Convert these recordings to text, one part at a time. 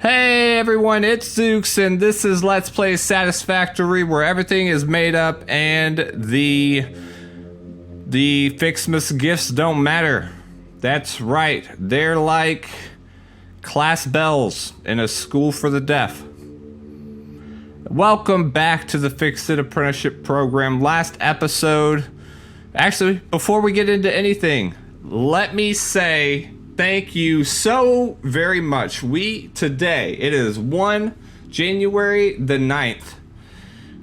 Hey everyone, it's Zooks, and this is Let's Play Satisfactory, where everything is made up and the Fixmas gifts don't matter. That's right, they're like class bells in a school for the deaf. Welcome back to the FICSIT Apprenticeship Program. Last episode, actually, before we get into anything, let me say thank you so very much. Today, it is January the 9th.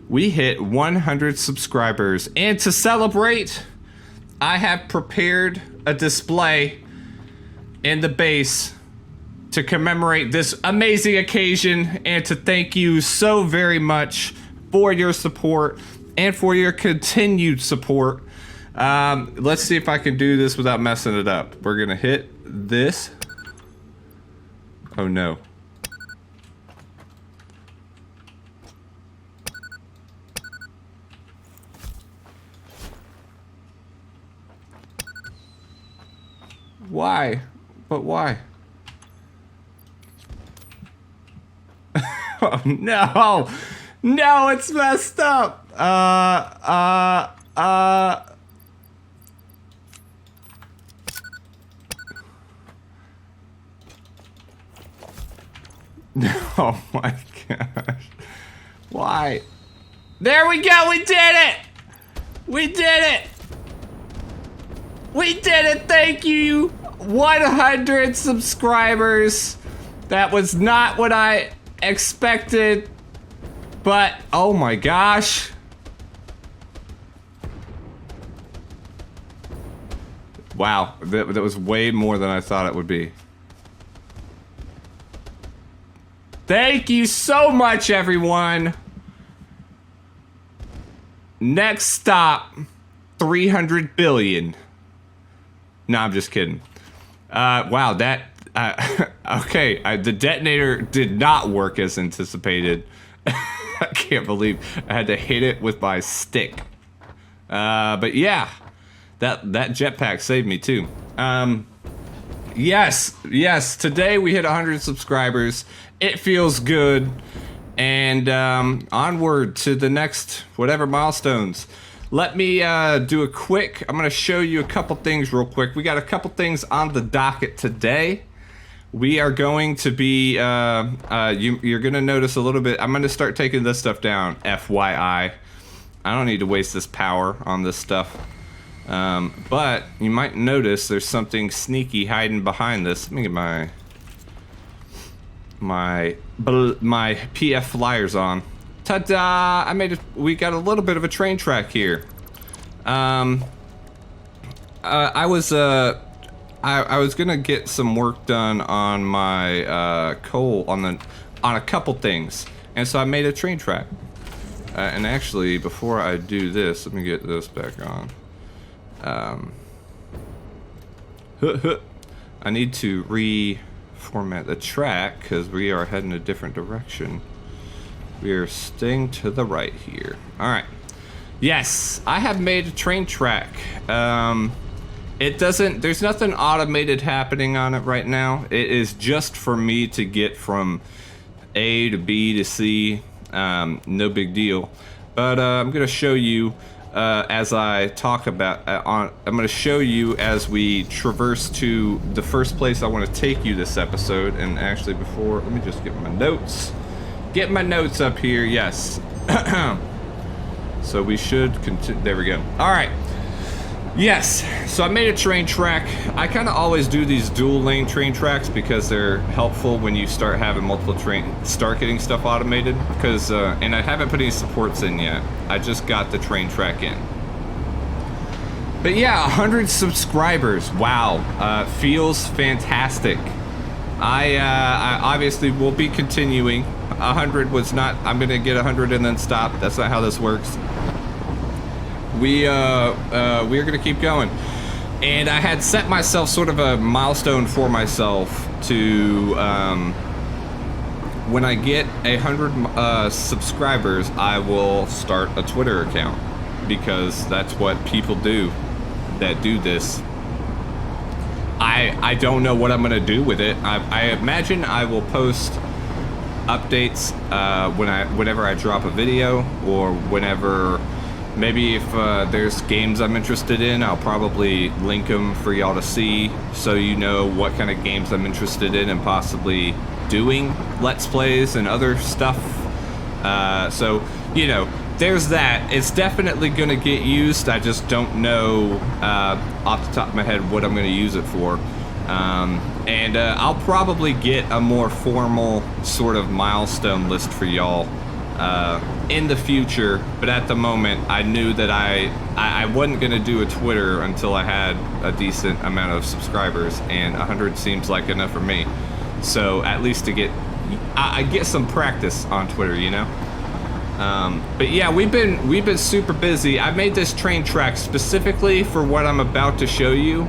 We hit 100 subscribers. And to celebrate, I have prepared a display in the base to commemorate this amazing occasion and to thank you so very much for your support and for your continued support. Let's see if I can do this without messing it up. We're gonna hit this. Oh no. Why? But why? Oh no! No, it's messed up! Oh my gosh. Why? There we go! We did it! We did it! We did it! Thank you! 100 subscribers! That was not what I expected, but oh my gosh. Wow, that was way more than I thought it would be. Thank you so much, everyone. Next stop, 300 billion. No, I'm just kidding. Wow, that, okay, the detonator did not work as anticipated. I can't believe I had to hit it with my stick. But yeah, that jetpack saved me too. Yes, today we hit 100 subscribers. It feels good, and onward to the next whatever milestones. Let me do a quick, I'm gonna show you a couple things real quick. We got a couple things on the docket today. We are going to be, you're gonna notice a little bit, I'm gonna start taking this stuff down, FYI. I don't need to waste this power on this stuff. But you might notice there's something sneaky hiding behind this. Let me get my PF flyers on. Ta-da! We got a little bit of a train track here. I was gonna get some work done on my coal on a couple things, and so I made a train track. And actually, before I do this, let me get this back on. I need to reformat the track because we are heading a different direction. We are staying to the right here. All right. Yes, I have made a train track. There's nothing automated happening on it right now. It is just for me to get from A to B to C. No big deal. But I'm gonna show you as I talk about I'm going to show you as we traverse to the first place I want to take you this episode. And actually, before, let me just get my notes. Get my notes up here. Yes. So we should continue. There we go. All right. Yes. So I made a train track. I kind of always do these dual lane train tracks because they're helpful when you start having multiple start getting stuff automated. Because and I haven't put any supports in yet. I just got the train track in. But yeah, 100 subscribers. Wow. Feels fantastic. I obviously will be continuing. 100 was not, I'm gonna get 100 and then stop. That's not how this works. We're gonna keep going. And I had set myself sort of a milestone for myself to, when I get 100 subscribers, I will start a Twitter account, because that's what people do that do this. I don't know what I'm gonna do with it. I imagine I will post updates whenever I drop a video, or whenever, maybe if there's games I'm interested in, I'll probably link them for y'all to see, so you know what kind of games I'm interested in and possibly doing Let's Plays and other stuff. So, you know, there's that. It's definitely going to get used. I just don't know off the top of my head what I'm going to use it for. And I'll probably get a more formal sort of milestone list for y'all in the future. But at the moment, I knew that I wasn't going to do a Twitter until I had a decent amount of subscribers, and 100 seems like enough for me. So at least to get, I get some practice on Twitter, you know. But yeah, we've been super busy. I made this train track specifically for what I'm about to show you,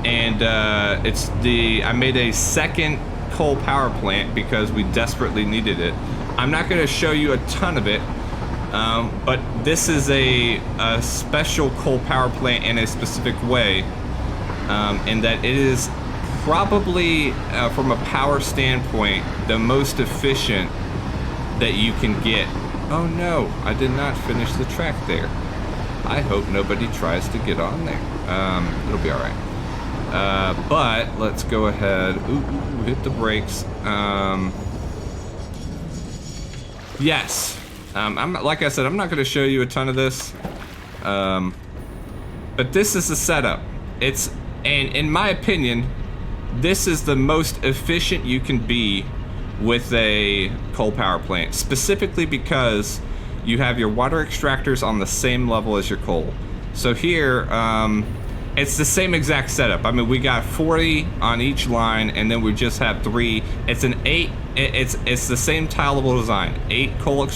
and I made a second coal power plant because we desperately needed it. I'm not going to show you a ton of it, but this is a special coal power plant in a specific way, in that it is probably, from a power standpoint, the most efficient that you can get. Oh no, I did not finish the track there. I hope nobody tries to get on there. It'll be alright. But let's go ahead. Ooh, hit the brakes. Yes. Like I said, I'm not going to show you a ton of this. But this is the setup. And in my opinion, this is the most efficient you can be with a coal power plant, specifically because you have your water extractors on the same level as your coal. So here, it's the same exact setup. I mean, we got 40 on each line, and then we just have 3. It's an 8. It's the same tileable design. 8 coal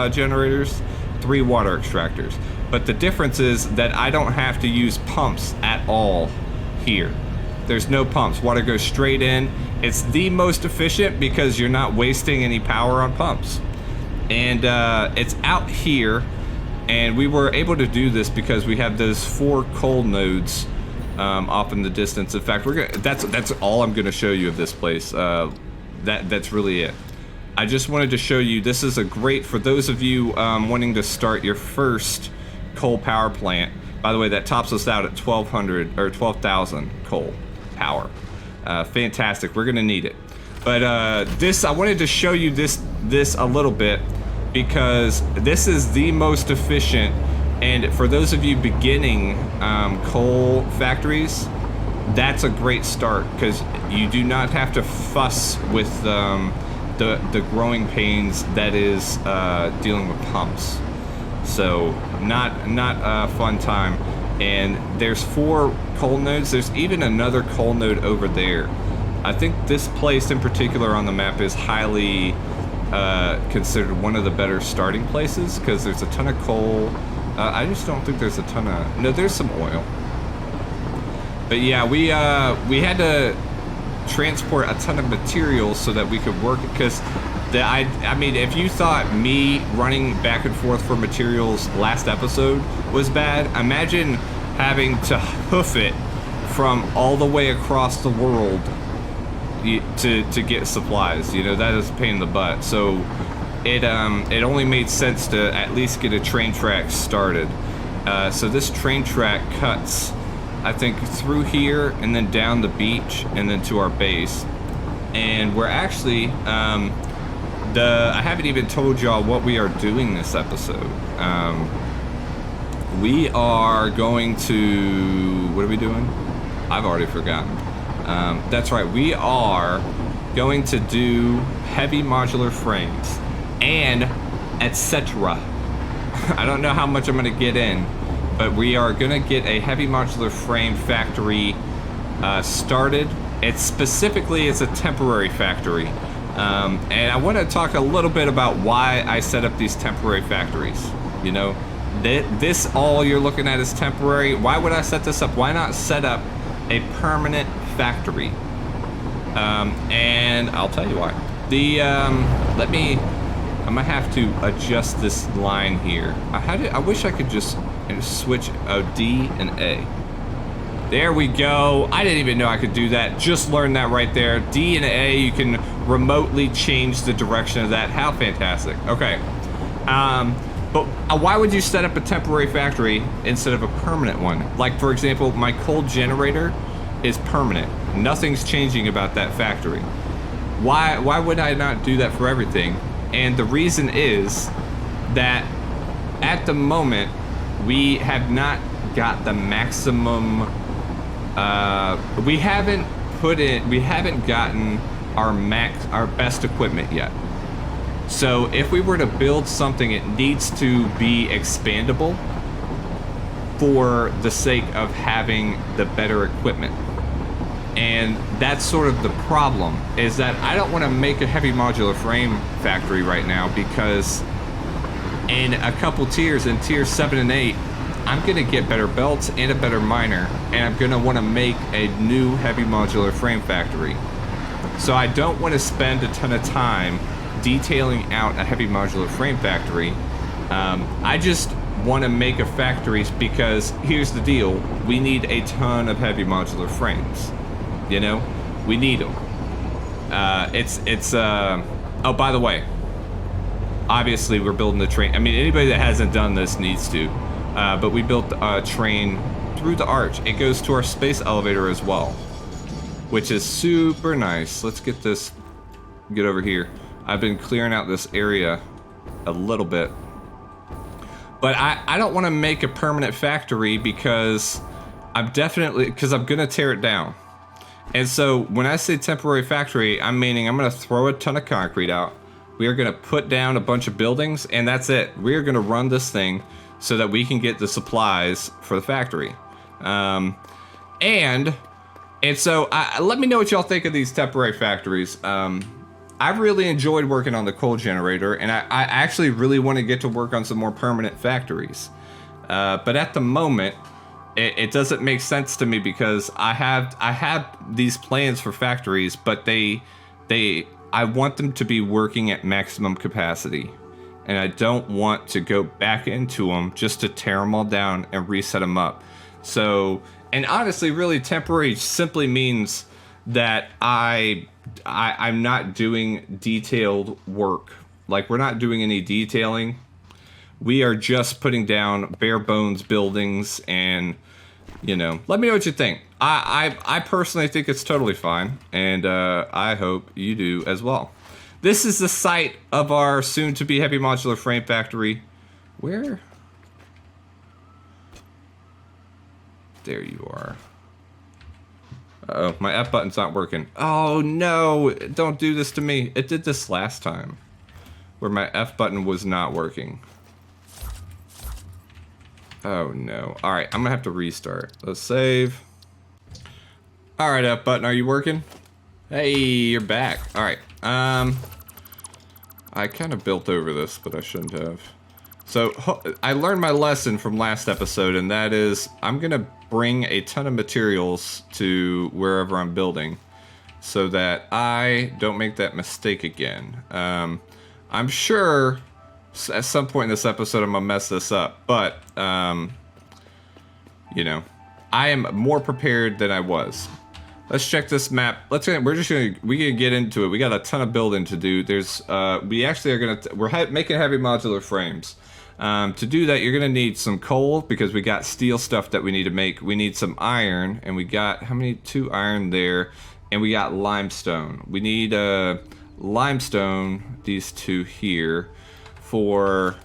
generators, 3 water extractors. But the difference is that I don't have to use pumps at all here. There's no pumps. Water goes straight in. It's the most efficient because you're not wasting any power on pumps. And it's out here, and we were able to do this because we have those 4 coal nodes off in the distance. In fact, that's all I'm gonna show you of this place. That's really it. I just wanted to show you, this is a great, for those of you wanting to start your first coal power plant. By the way, that tops us out at 1,200 or 12,000 coal power. Fantastic. We're gonna need it. But I wanted to show you this a little bit because this is the most efficient. And for those of you beginning coal factories, that's a great start because you do not have to fuss with the growing pains that is dealing with pumps. So not a fun time. And there's 4 coal nodes. There's even another coal node over there. I think this place in particular on the map is highly considered one of the better starting places because there's a ton of coal. I just don't think there's a ton of, no, there's some oil. But yeah, we had to transport a ton of materials so that we could work it, because I mean, if you thought me running back and forth for materials last episode was bad, imagine having to hoof it from all the way across the world to get supplies. You know, that is a pain in the butt. So it only made sense to at least get a train track started. So this train track cuts, I think, through here and then down the beach and then to our base. And we're actually I haven't even told y'all what we are doing this episode. We are going to, what are we doing? I've already forgotten. That's right, we are going to do heavy modular frames and etc. I don't know how much I'm going to get in, but we are going to get a heavy modular frame factory started. It's a temporary factory. And I want to talk a little bit about why I set up these temporary factories. You know, this all you're looking at is temporary. Why would I set this up? Why not set up a permanent factory? And I'll tell you why. I'm gonna have to adjust this line here. I wish I could just switch a D and A. There we go. I didn't even know I could do that. Just learned that right there. D and A, you can remotely change the direction of that. How fantastic. Okay. But why would you set up a temporary factory instead of a permanent one? Like, for example, my coal generator is permanent. Nothing's changing about that factory. Why would I not do that for everything? And the reason is that at the moment, we have not got the maximum, we haven't gotten our best equipment yet. So if we were to build something, it needs to be expandable for the sake of having the better equipment. And that's sort of the problem, is that I don't want to make a heavy modular frame factory right now, because in a couple tiers, in tiers 7 and 8, I'm going to get better belts and a better miner, and I'm going to want to make a new heavy modular frame factory. So I don't want to spend a ton of time detailing out a heavy modular frame factory. I just want to make a factory because here's the deal: we need a ton of heavy modular frames. You know, we need them. Oh, by the way, obviously we're building the train. I mean, anybody that hasn't done this needs to. But we built a train through the arch. It goes to our space elevator as well, which is super nice. Let's get over here. I've been clearing out this area a little bit. But I don't want to make a permanent factory because I'm gonna tear it down. And so when I say temporary factory, I'm meaning I'm gonna throw a ton of concrete out. We are gonna put down a bunch of buildings, and that's it. We are gonna run this thing so that we can get the supplies for the factory. And so let me know what y'all think of these temporary factories. I've really enjoyed working on the coal generator, and I actually really want to get to work on some more permanent factories. But at the moment, it doesn't make sense to me because I have these plans for factories, but I want them to be working at maximum capacity. And I don't want to go back into them just to tear them all down and reset them up. So, and honestly, really, temporary simply means that I'm not doing detailed work. Like, we're not doing any detailing. We are just putting down bare bones buildings, and, you know, let me know what you think. I personally think it's totally fine, and I hope you do as well. This is the site of our soon-to-be heavy modular frame factory. Where? There you are. Uh-oh, my F button's not working. Oh, no, don't do this to me. It did this last time, where my F button was not working. Oh, no. All right, I'm gonna have to restart. Let's save. All right, F button, are you working? Hey, you're back. All right. I kind of built over this, but I shouldn't have. So I learned my lesson from last episode, and that is I'm gonna bring a ton of materials to wherever I'm building so that I don't make that mistake again. I'm sure at some point in this episode I'm gonna mess this up, but you know, I am more prepared than I was. Let's check this map. We can get into it. We got a ton of building to do. We're making heavy modular frames. To do that, you're gonna need some coal because we got steel stuff that we need to make. We need some iron, and we got, how many? 2 iron there, and we got limestone. We need limestone, these 2 here, for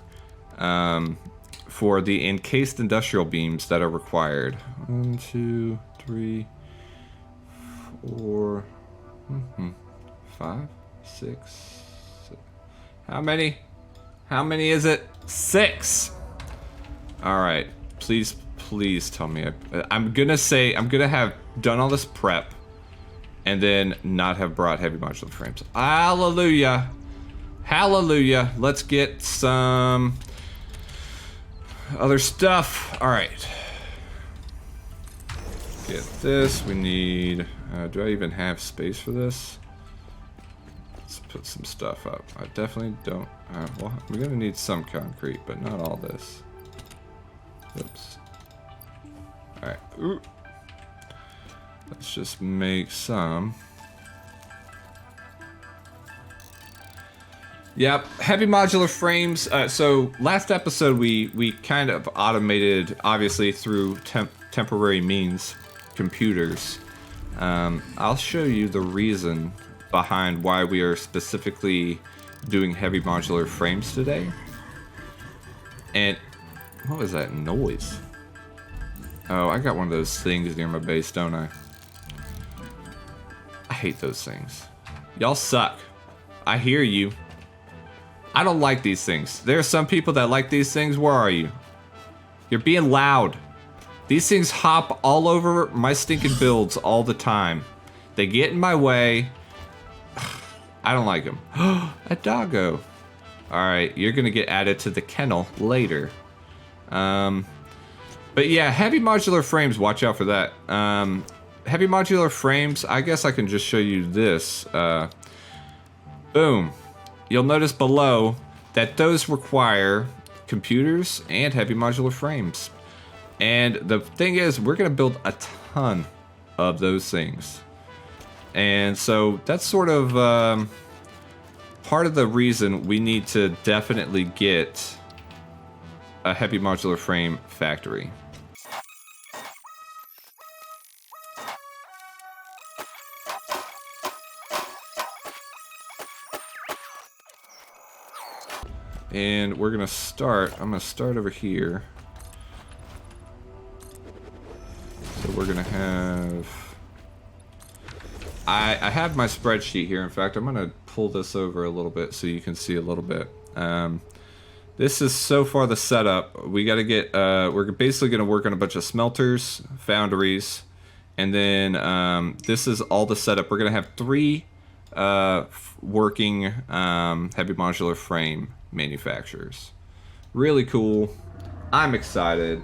the encased industrial beams that are required. 1, 2, 3, 4, 5, 6. How many? How many is it? 6. All right. Please tell me. I'm gonna have done all this prep and then not have brought heavy modular frames. Hallelujah. Hallelujah. Let's get some other stuff. All right. Get this. We need, do I even have space for this? Let's put some stuff up. I definitely don't. Well, we're gonna need some concrete, but not all this. Oops. All right. Ooh. Let's just make some. Yep, heavy modular frames. So last episode we kind of automated, obviously through temporary means, computers. I'll show you the reason behind why we are specifically doing heavy modular frames today. And what was that noise? Oh, I got one of those things near my base, don't I? I hate those things. Y'all suck. I hear you. I don't like these things. There are some people that like these things. Where are you? You're being loud. These things hop all over my stinking builds all the time. They get in my way. I don't like them. A doggo. Alright, you're gonna get added to the kennel later. But yeah, heavy modular frames, watch out for that. Heavy modular frames, I guess I can just show you this. Boom. You'll notice below that those require computers and heavy modular frames. And the thing is, we're gonna build a ton of those things. And so that's sort of part of the reason we need to definitely get a heavy modular frame factory. And we're gonna start, I'm gonna start over here. So we're gonna have, I have my spreadsheet here. In fact, I'm gonna pull this over a little bit so you can see a little bit. This is so far the setup. We gotta get, we're basically gonna work on a bunch of smelters, foundries, and then this is all the setup. We're gonna have 3 working heavy modular frame manufacturers. Really cool. I'm excited.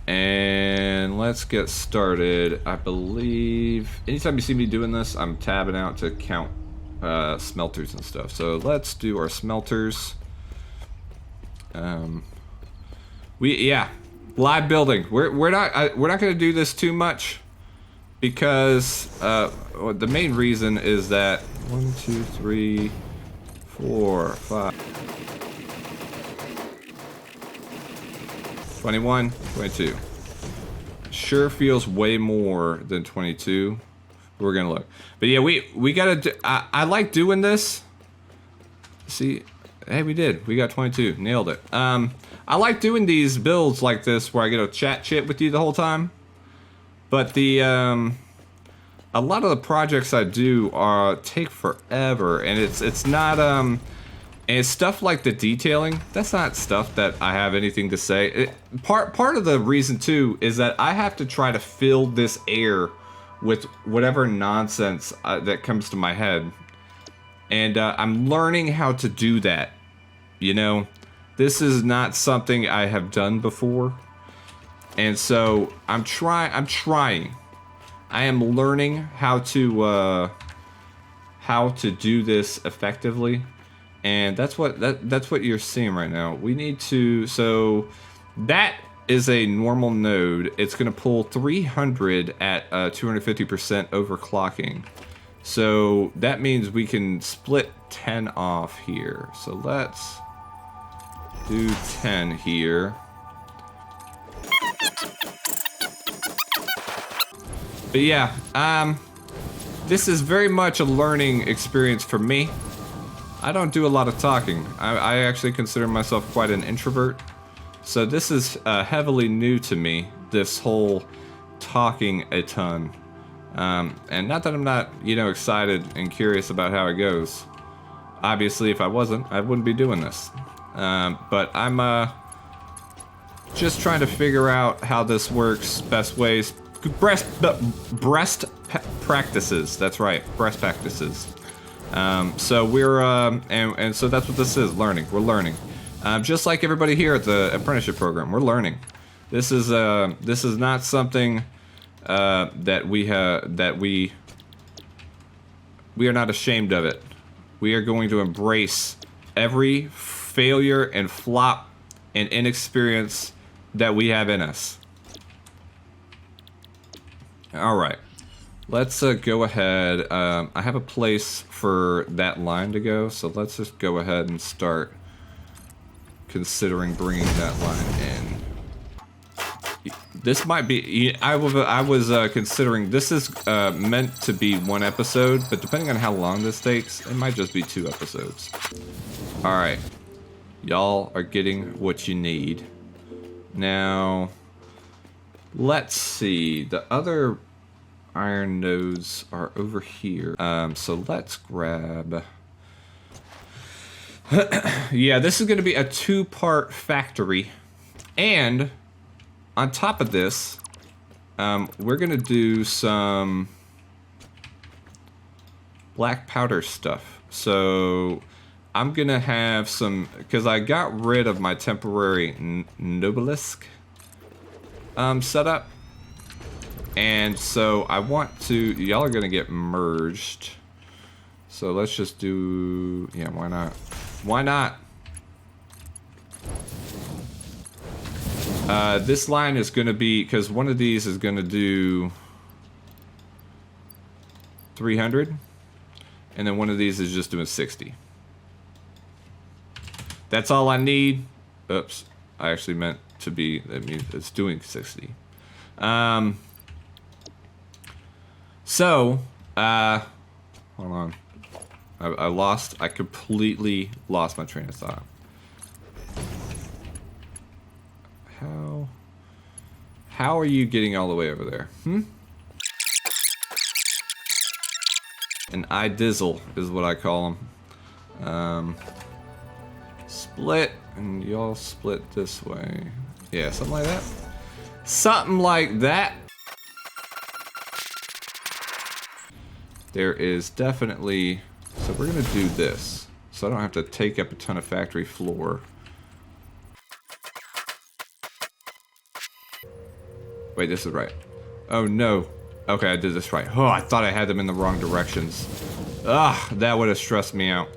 And let's get started. I believe anytime you see me doing this, I'm tabbing out to count smelters and stuff. So let's do our smelters. Live building. We're not gonna do this too much because the main reason is that 1, 2, 3, 4, 5. 21, 22. Sure feels way more than 22. We're gonna look. But yeah, we gotta do, I like doing this. See, hey, we did. We got 22. Nailed it. I like doing these builds like this where I get to chat with you the whole time. But the a lot of the projects I do take forever, and it's not and it's stuff like the detailing. That's not stuff that I have anything to say. Part of the reason too is that I have to try to fill this air with whatever nonsense that comes to my head, and I'm learning how to do that. You know, this is not something I have done before, and so I'm trying. I am learning how to do this effectively. And that's what you're seeing right now. We need to, so that is a normal node. It's gonna pull 300 at 250% overclocking. So that means we can split 10 off here. So let's do 10 here. But yeah, this is very much a learning experience for me. I don't do a lot of talking. I actually consider myself quite an introvert. So this is heavily new to me, this whole talking a ton. And not that I'm not, excited and curious about how it goes. Obviously, if I wasn't, I wouldn't be doing this. But I'm just trying to figure out how this works, best ways. Breast practices, that's right, breast practices. So we're, and so that's what this is, learning. We're learning. Just like everybody here at the apprenticeship program, we're learning. This is not something, that we are not ashamed of it. We are going to embrace every failure and flop and inexperience that we have in us. All right, let's go ahead. I have a place for that line to go, so let's just go ahead and start considering bringing that line in. This might be, I was considering, this is meant to be 1 episode, but depending on how long this takes, it might just be 2 episodes. All right, y'all are getting what you need. Now, let's see, the other iron nodes are over here. So let's grab, yeah, this is gonna be a 2-part factory. And on top of this, we're gonna do some black powder stuff. So I'm gonna have some, because I got rid of my temporary Nobelisk setup. And so I want to, y'all are gonna get merged. So let's just do, yeah, why not? Why not? This line is gonna be, because one of these is gonna do 300, and then one of these is just doing 60. That's all I need. Oops, I actually meant to be, that means it's doing 60. So, hold on. I completely lost my train of thought. How are you getting all the way over there? An iDizzle is what I call them. Split, and y'all split this way. Yeah, something like that. Something like that. There is definitely, so we're gonna do this, so I don't have to take up a ton of factory floor. Wait, this is right. Oh no. Okay, I did this right. Oh, I thought I had them in the wrong directions. Ugh, that would have stressed me out.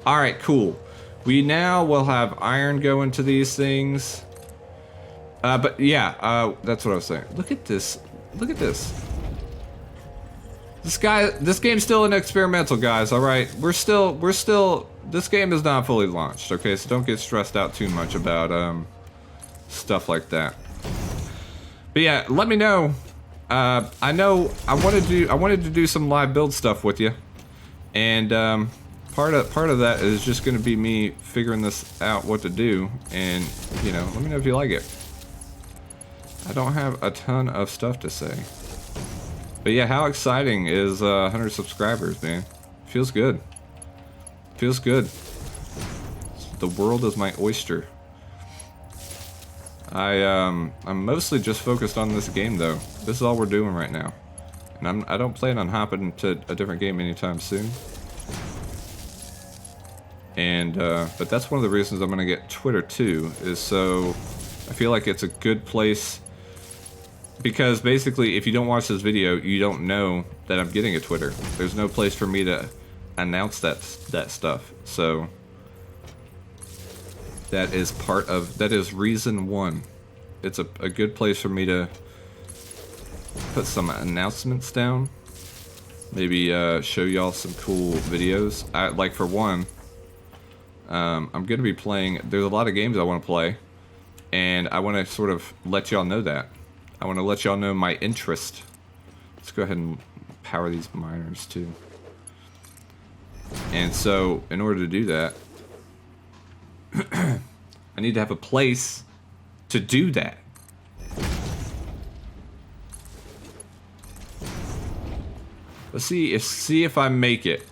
Alright, cool. We now will have iron go into these things. But yeah, that's what I was saying. Look at this. Look at this. This game's still an experimental, guys, alright? We're still, this game is not fully launched, okay? So don't get stressed out too much about, stuff like that. But yeah, let me know. I know I wanted to do some live build stuff with you. And, part of that is just gonna be me figuring this out what to do. And, you know, let me know if you like it. I don't have a ton of stuff to say. But yeah, how exciting is 100 subscribers, man? Feels good. Feels good. The world is my oyster. I'm mostly just focused on this game though. This is all we're doing right now. And I don't plan on hopping to a different game anytime soon. And but that's one of the reasons I'm gonna get Twitter too, is so I feel like it's a good place. Because basically, if you don't watch this video, you don't know that I'm getting a Twitter. There's no place for me to announce that stuff. So that is reason one. It's a good place for me to put some announcements down. Maybe show y'all some cool videos. Like for one, I'm gonna be playing. There's a lot of games I want to play, and I want to sort of let y'all know that. I want to let y'all know my interest. Let's go ahead and power these miners too. And so, in order to do that, I need to have a place to do that. Let's see if I make it.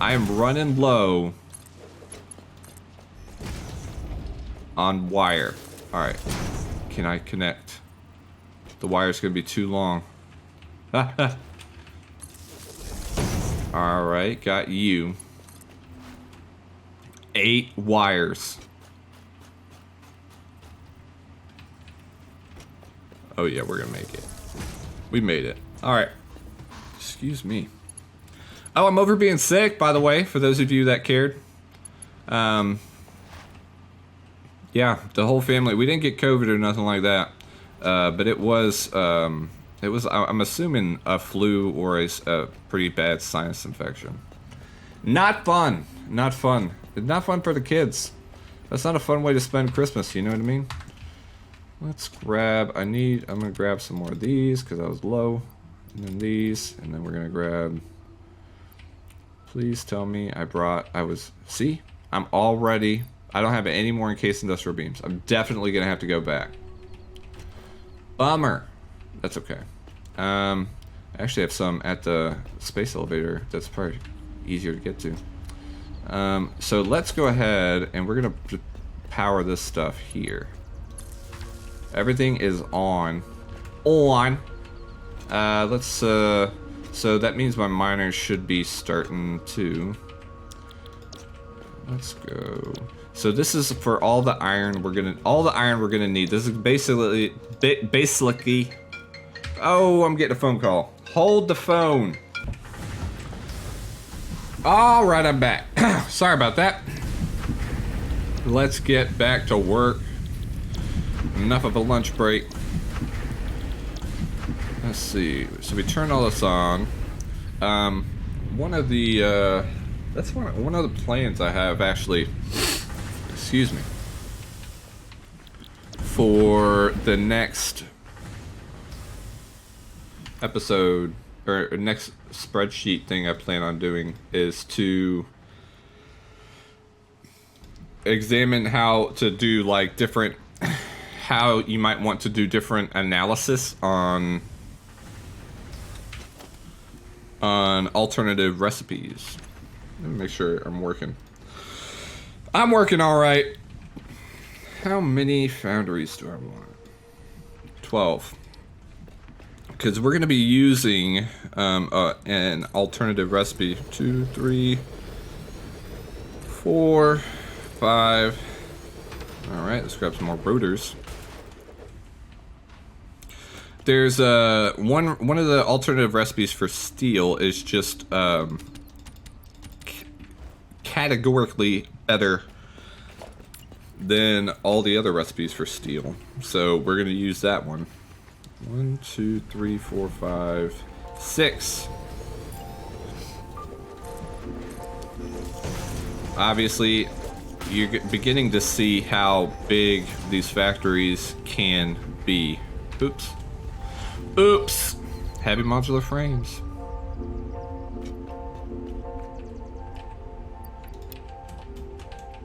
I am running low on wire. All right. Can I connect? The wire's gonna be too long. Alright, got you. 8 wires. Oh yeah, we're gonna make it. We made it. Alright. Excuse me. Oh, I'm over being sick, by the way, for those of you that cared. Yeah, the whole family. We didn't get COVID or nothing like that, but it was. I'm assuming a flu or a pretty bad sinus infection. Not fun. Not fun. Not fun for the kids. That's not a fun way to spend Christmas. You know what I mean? Let's grab. I'm gonna grab some more of these because I was low, and then these, and then we're gonna grab. Please tell me see? I'm already, I don't have any more encased industrial beams. I'm definitely gonna have to go back. Bummer. That's okay. I actually have some at the space elevator that's probably easier to get to. So let's go ahead and we're gonna power this stuff here. Everything is on. So that means my miners should be starting to. Let's go. So this is for all the iron we're gonna need. This is basically. Oh, I'm getting a phone call. Hold the phone. All right, I'm back. Sorry about that. Let's get back to work. Enough of a lunch break. Let's see. So we turn all this on. One of the that's one of the plans I have actually. Excuse me. For the next episode or next spreadsheet thing I plan on doing is to examine how to do like different. How you might want to do different analysis on alternative recipes. Let me make sure I'm working. I'm working all right. How many foundries do I want? 12. Because we're going to be using an alternative recipe. 2, 3, 4, 5. All right, let's grab some more rotors. There's one of the alternative recipes for steel is just categorically better than all the other recipes for steel. So we're gonna use that one. 1, 2, 3, 4, 5, 6. Obviously, you're beginning to see how big these factories can be. Oops. Oops! Heavy modular frames.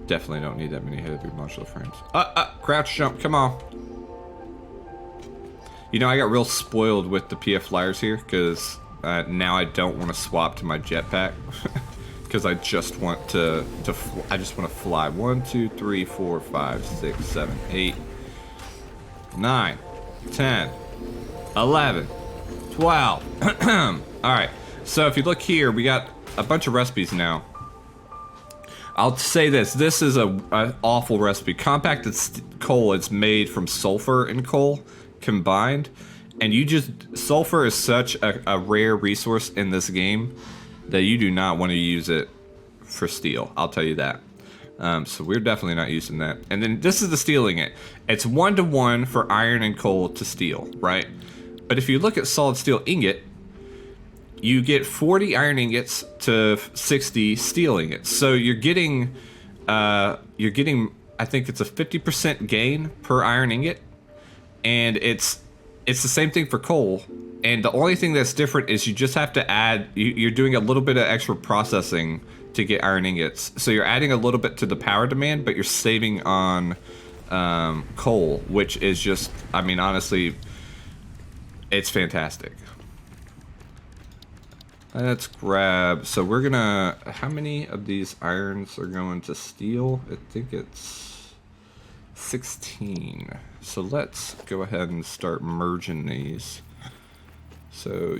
Definitely don't need that many heavy modular frames. Crouch jump, come on. You know, I got real spoiled with the PF flyers here, because now I don't want to swap to my jetpack. Because I just want to fly. 1, 2, 3, 4, 5, 6, 7, 8, 9, 10, 11, 12. Alright, so if you look here, we got a bunch of recipes now. I'll say this is an awful recipe. Compacted coal is made from sulfur and coal combined. And sulfur is such a rare resource in this game that you do not want to use it for steel. I'll tell you that. So we're definitely not using that. And then this is the steel ingot. It's 1-to-1 for iron and coal to steel, right? But if you look at solid steel ingot, you get 40 iron ingots to 60 steel ingots. So you're getting, I think it's a 50% gain per iron ingot, and it's the same thing for coal. And the only thing that's different is you just have to add, you're doing a little bit of extra processing to get iron ingots. So you're adding a little bit to the power demand, but you're saving on coal, which is just, I mean, honestly, it's fantastic. Let's grab, so we're gonna, how many of these irons are going to steel? I think it's 16. So let's go ahead and start merging these. So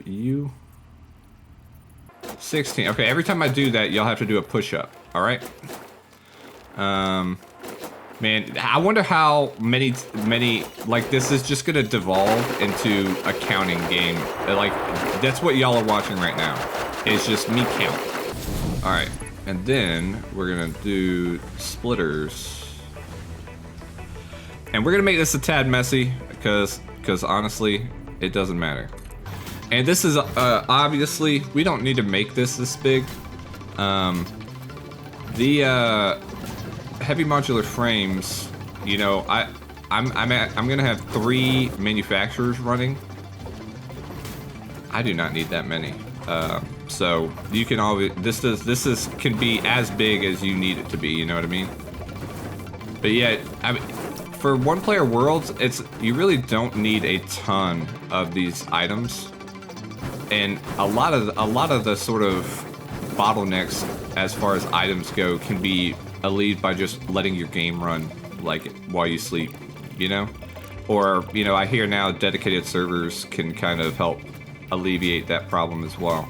16. Okay, every time I do that, you'll have to do a push-up. All right. Man, I wonder how many like this is just gonna devolve into a counting game. Like that's what y'all are watching right now. It's just me count. All right, and then we're gonna do splitters. And we're gonna make this a tad messy because honestly, it doesn't matter. And this is obviously, we don't need to make this big. The heavy modular frames, you know, I'm gonna have 3 manufacturers running. I do not need that many. So you can always, this can be as big as you need it to be, you know what I mean? But yeah, I mean, for one-player worlds, you really don't need a ton of these items, and a lot of the sort of bottlenecks as far as items go can be alleviated by just letting your game run like while you sleep, you know? Or, you know, I hear now dedicated servers can kind of help alleviate that problem as well.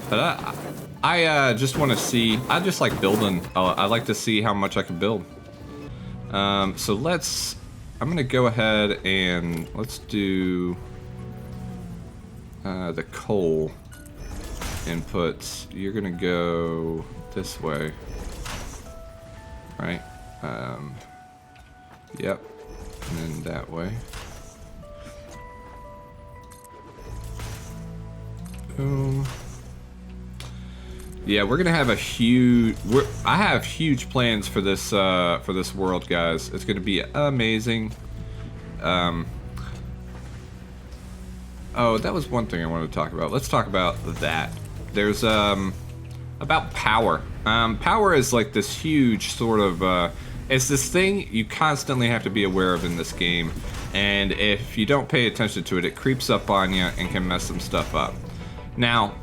But I just want to see, I just like building. I like to see how much I can build. So I'm gonna go ahead and let's do the coal inputs. You're gonna go this way, right? Yep, and then that way. Boom. Yeah, we're gonna have a huge. I have huge plans for this world, guys. It's gonna be amazing. Oh, that was one thing I wanted to talk about. Let's talk about that. There's about power. Power is like this huge sort of. It's this thing you constantly have to be aware of in this game, and if you don't pay attention to it, it creeps up on you and can mess some stuff up. Now,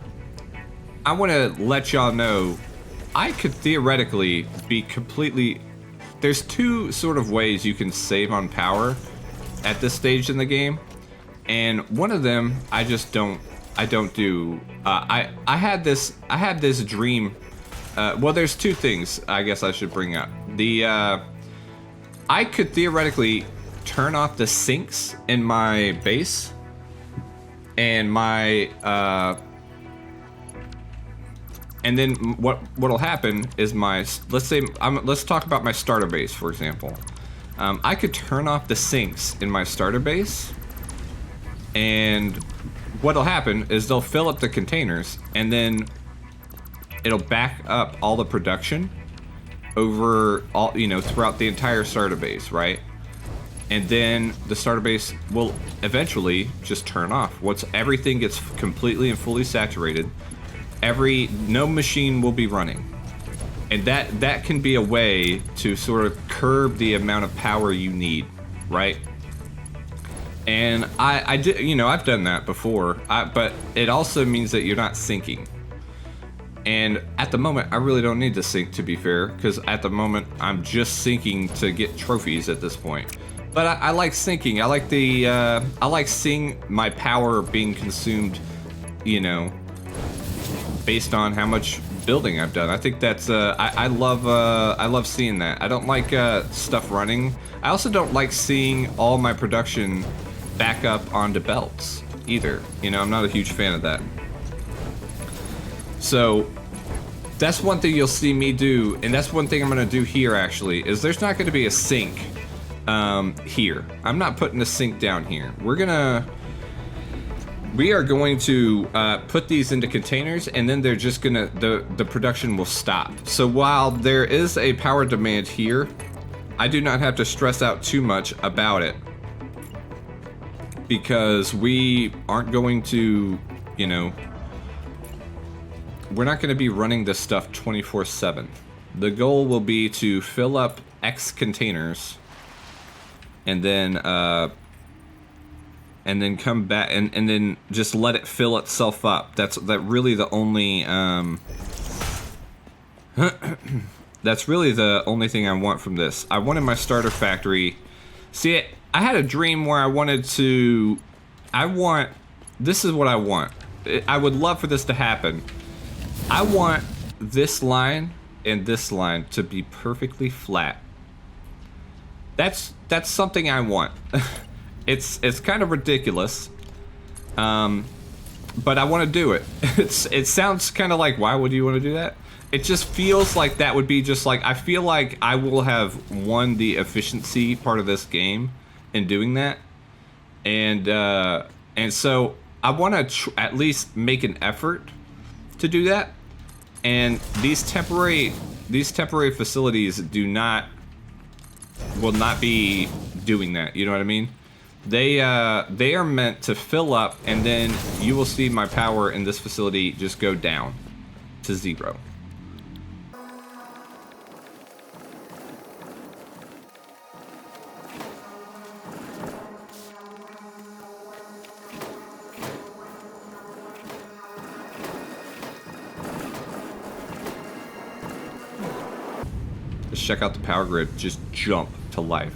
I want to let y'all know, I could theoretically be completely... There's 2 sort of ways you can save on power at this stage in the game, and one of them I just don't do. I had this dream. Well, there's 2 things I guess I should bring up. I could theoretically turn off the sinks in my base, and my and then what'll happen is let's talk about my starter base, for example. I could turn off the sinks in my starter base, and what'll happen is they'll fill up the containers, and then it'll back up all the production over all, you know, throughout the entire starter base, right? And then the starter base will eventually just turn off. Once everything gets completely and fully saturated, no machine will be running. And that can be a way to sort of curb the amount of power you need, right? And I did, you know, I've done that before, but it also means that you're not sinking. And at the moment, I really don't need to sink, to be fair, because at the moment, I'm just sinking to get trophies at this point. But I like sinking. I like I like seeing my power being consumed, you know, based on how much building I've done. I think that's I love seeing that. I don't like stuff running. I also don't like seeing all my production back up onto belts either. You know, I'm not a huge fan of that. So that's one thing you'll see me do, and that's one thing I'm gonna do here actually, is there's not gonna be a sink here. I'm not putting a sink down here. We are going to put these into containers, and then they're just gonna, the production will stop. So while there is a power demand here, I do not have to stress out too much about it, because we aren't going to, you know, we're not going to be running this stuff 24/7. The goal will be to fill up X containers, and then come back and then just let it fill itself up. That's really the only that's really the only thing I want from this. I wanted my starter factory. See, I had a dream where I wanted to. This is what I want. I would love for this to happen. I want this line and this line to be perfectly flat. That's something I want. It's kind of ridiculous, but I want to do it. It sounds kind of like, why would you want to do that? it just feels like that would be just like, I feel like I will have won the efficiency part of this game in doing that. And so I want to at least make an effort to do that. And these temporary facilities will not be doing that. You know what I mean? They are meant to fill up, and then you will see my power in this facility just go down to 0. Just check out the power grid just jump to life.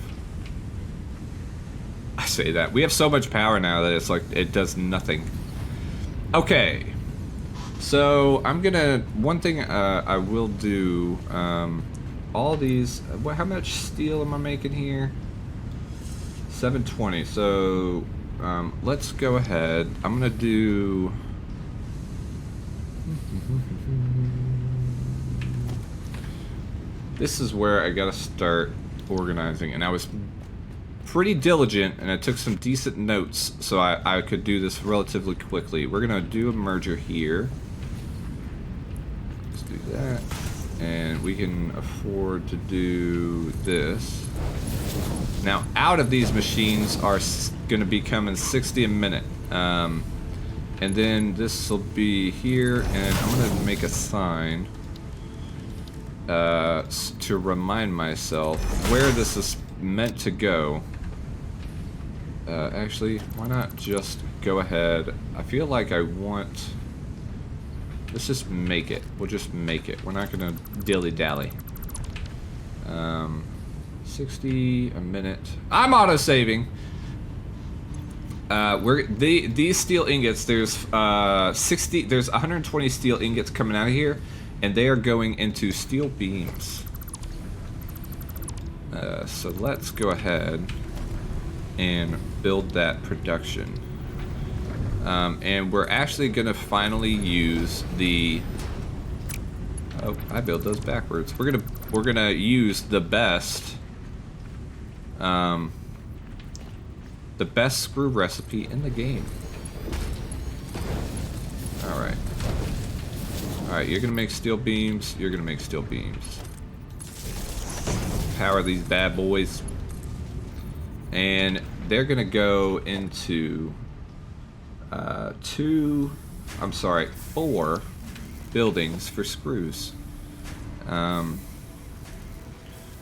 I say that. We have so much power now that it's like it does nothing. Okay. So I'm gonna, one thing I will do, all these, how much steel am I making here? 720. So let's go ahead. I'm gonna do this is where I gotta start organizing, and I was pretty diligent, and I took some decent notes so I could do this relatively quickly. We're gonna do a merger here. Let's do that, and we can afford to do this. Now, out of these machines are gonna be coming 60 a minute, and then this will be here, and I'm gonna make a sign to remind myself where this is meant to go. Actually, why not just go ahead? I feel like I want... Let's just make it. We'll just make it. We're not gonna dilly-dally. 60 a minute. I'm auto-saving! These steel ingots, there's 120 steel ingots coming out of here, and they are going into steel beams. So let's go ahead and build that production. And we're actually gonna finally use the... Oh, I built those backwards. We're gonna use the best screw recipe in the game. Alright. Alright, you're gonna make steel beams, you're gonna make steel beams. Power these bad boys. And they're gonna go into 4 buildings for screws.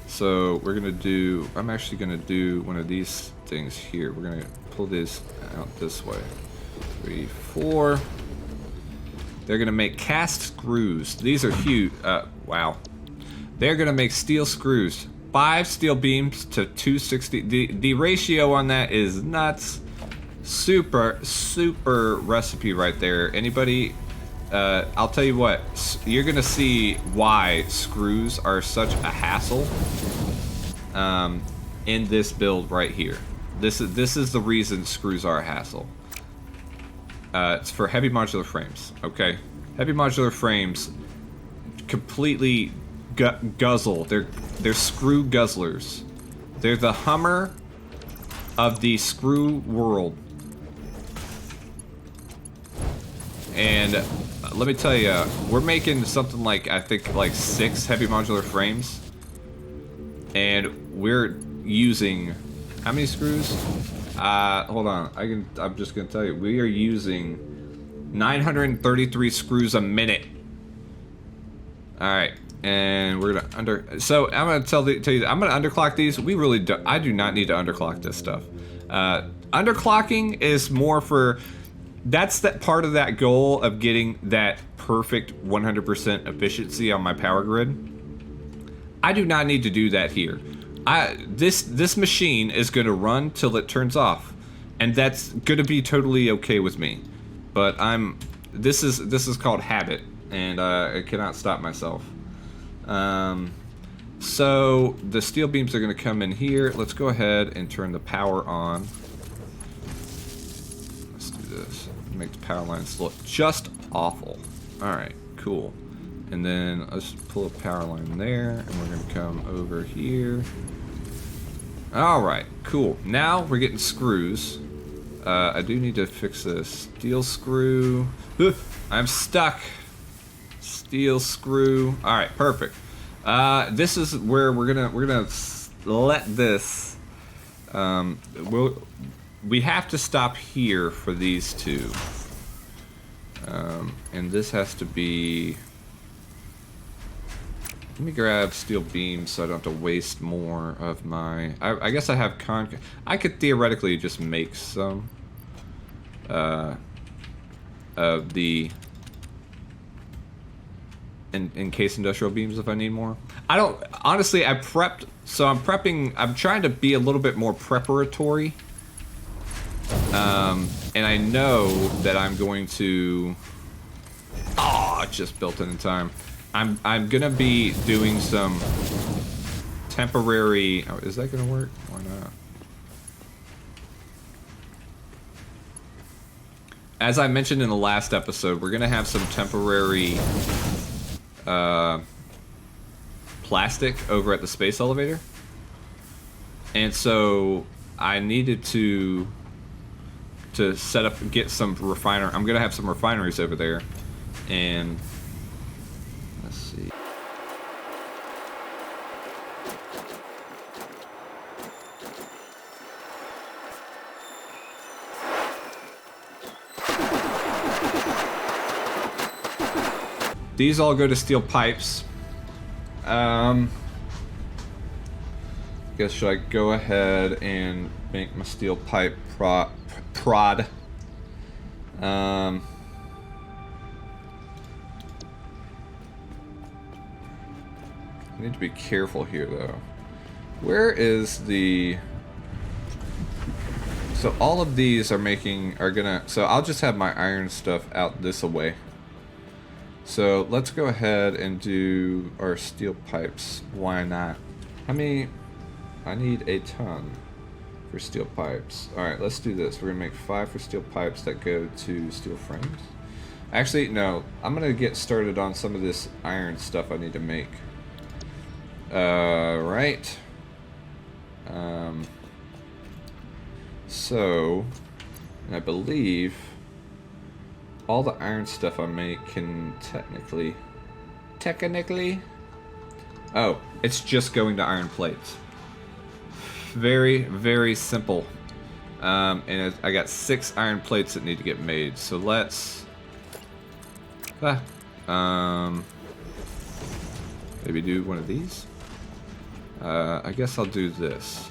So we're gonna do, I'm actually gonna do one of these things here. We're gonna pull this out this way. 3, 4. They're gonna make cast screws. These are huge. Wow. They're gonna make steel screws. 5 steel beams to 260. The ratio on that is nuts. Super recipe right there. Anybody? I'll tell you what. You're gonna see why screws are such a hassle. In this build right here. This is the reason screws are a hassle. It's for heavy modular frames, okay? Heavy modular frames completely guzzle. They're screw guzzlers. They're the Hummer of the screw world. And let me tell you, we're making something like, I think, like 6 heavy modular frames. And we're using, how many screws? Hold on, I'm just gonna tell you, we are using 933 screws a minute. Alright, and we're gonna so I'm gonna tell you, I'm gonna underclock these. I do not need to underclock this stuff. Underclocking is more for, that's that part of that goal of getting that perfect 100% efficiency on my power grid. I do not need to do that here. This machine is going to run till it turns off, and that's going to be totally okay with me. But this is called habit, and I cannot stop myself. So the steel beams are going to come in here. Let's go ahead and turn the power on. Let's do this. Make the power lines look just awful. All right, cool. And then let's pull a power line there, and we're gonna come over here. All right, cool. Now we're getting screws. I do need to fix this. Steel screw. I'm stuck. Steel screw. All right, perfect. This is where we're gonna let this. We have to stop here for these two. And this has to be. Let me grab steel beams so I don't have to waste more of my... I guess I have I could theoretically just make some of the encased industrial beams if I need more. I don't... Honestly, I prepped... So I'm prepping... I'm trying to be a little bit more preparatory. And I know that I'm going to... Oh, it just built it in time. I'm gonna be doing some temporary... Oh, is that gonna work? Why not? As I mentioned in the last episode, we're gonna have some temporary plastic over at the space elevator. And so I needed to set up and get some refiner. I'm gonna have some refineries over there, and let's see. These all go to steel pipes. Guess should I go ahead and make my steel pipe prod? I need to be careful here though. Where is the... So all of these are gonna... So I'll just have my iron stuff out this away. So let's go ahead and do our steel pipes. Why not? How many... I need a ton for steel pipes. Alright, let's do this. We're gonna make 5 for steel pipes that go to steel frames. Actually, no. I'm gonna get started on some of this iron stuff I need to make. Right. So, I believe all the iron stuff I make can technically... Oh, it's just going to iron plates. Very, very simple. And I got 6 iron plates that need to get made. So let's... maybe do one of these? I guess I'll do this.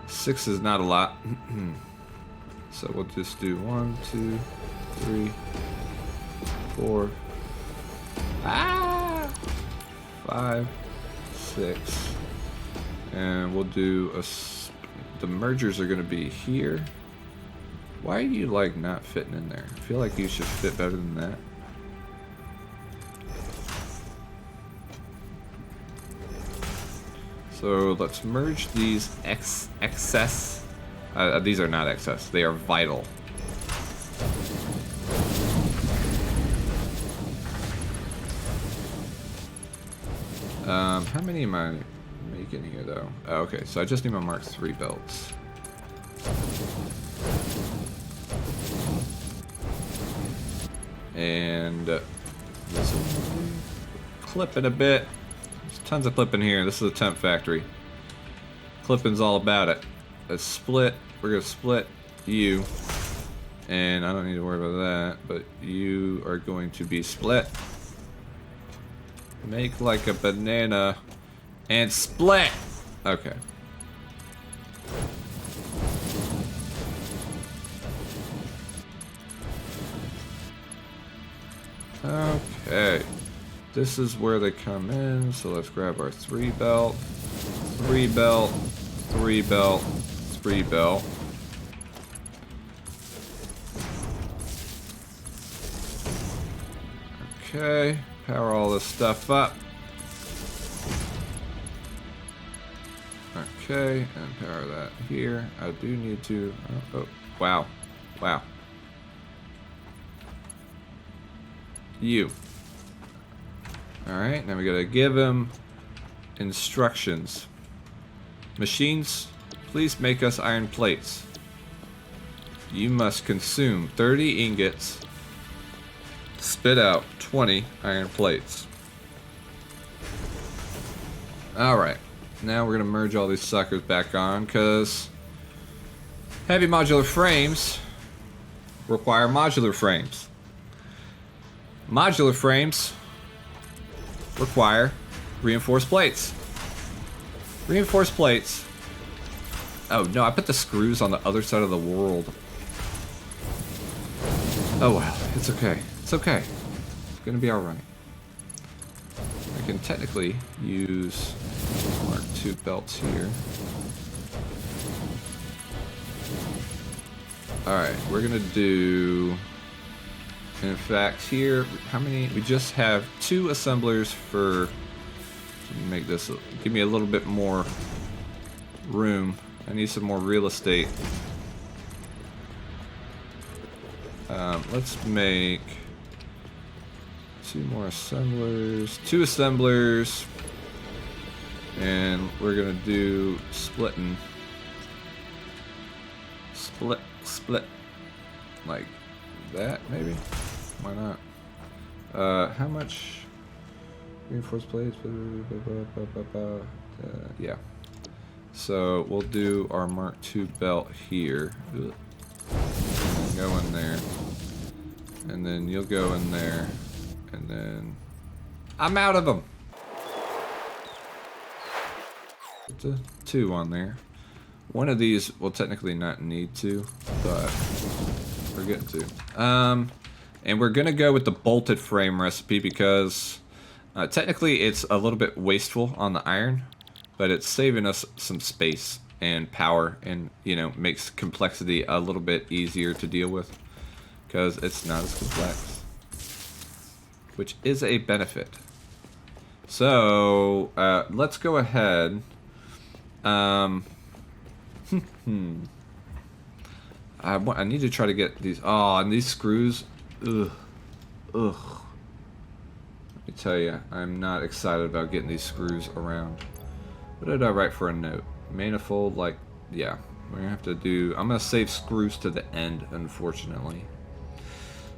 6 is not a lot. So we'll just do 1, 2, 3, 4, 5, 6. And we'll do the mergers are going to be here. Why are you like not fitting in there? I feel like you should fit better than that. So let's merge these excess. These are not excess. They are vital. How many am I making here though? Oh, okay, so I just need my Mark III belts. And this one, clipping a bit. There's tons of clipping here. This is a temp factory. Clipping's all about it. Let's split. We're gonna split you. And I don't need to worry about that, but you are going to be split. Make like a banana and split. Okay. Okay. This is where they come in, so let's grab our 3 belt, 3 belt, 3 belt, 3 belt. Okay, power all this stuff up. Okay, and power that here. I do need to... Oh, wow. Wow. Alright, now we gotta give him instructions. Machines, please make us iron plates. You must consume 30 ingots, spit out 20 iron plates. Alright, now we're gonna merge all these suckers back on, because heavy modular frames require modular frames. Modular frames require reinforced plates. Reinforced plates. Oh no, I put the screws on the other side of the world. Oh well, it's okay. It's okay. It's gonna be alright. I can technically use Mark II belts here. Alright, we're gonna do... In fact, here, how many? We just have 2 assemblers for... Make this... Give me a little bit more room. I need some more real estate. Let's make 2 more assemblers. 2 assemblers. And we're gonna do splitting. Split. Like that, maybe? Why not? How much? Reinforced plates? Yeah. So we'll do our Mark II belt here. Go in there. And then you'll go in there. And then... I'm out of them! Put the 2 on there. One of these will technically not need to, but we're getting to. And we're gonna go with the bolted frame recipe because technically it's a little bit wasteful on the iron, but it's saving us some space and power, and you know, makes complexity a little bit easier to deal with because it's not as complex, which is a benefit. So let's go ahead. I need to try to get these. Oh, and these screws. Ugh. Let me tell you, I'm not excited about getting these screws around. What did I write for a note? Manifold, like, yeah. We're gonna have to do. I'm gonna save screws to the end, unfortunately.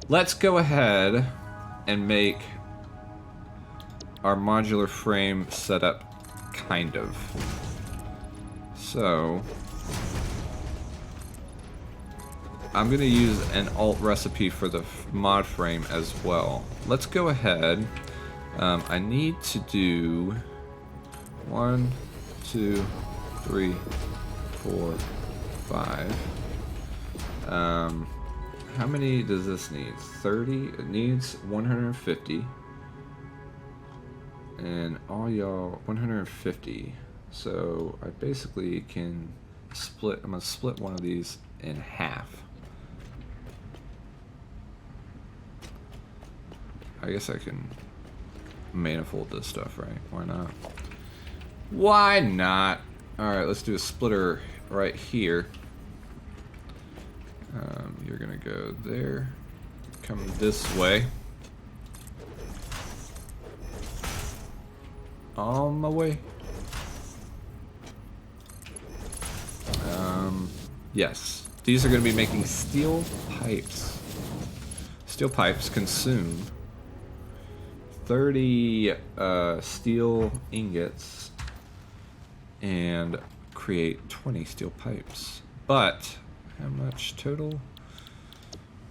Let's go ahead and make our modular frame setup, kind of. So I'm gonna use an alt recipe for the mod frame as well. Let's go ahead. I need to do 1, 2, 3, 4, 5. How many does this need? 30? It needs 150. And all y'all 150. So I basically can split. I'm gonna split one of these in half. I guess I can manifold this stuff, right? Why not? Why not? Alright, let's do a splitter right here. You're gonna go there. Come this way. On my way. Yes. These are gonna be making steel pipes. Steel pipes consume 30 steel ingots and create 20 steel pipes. But how much total?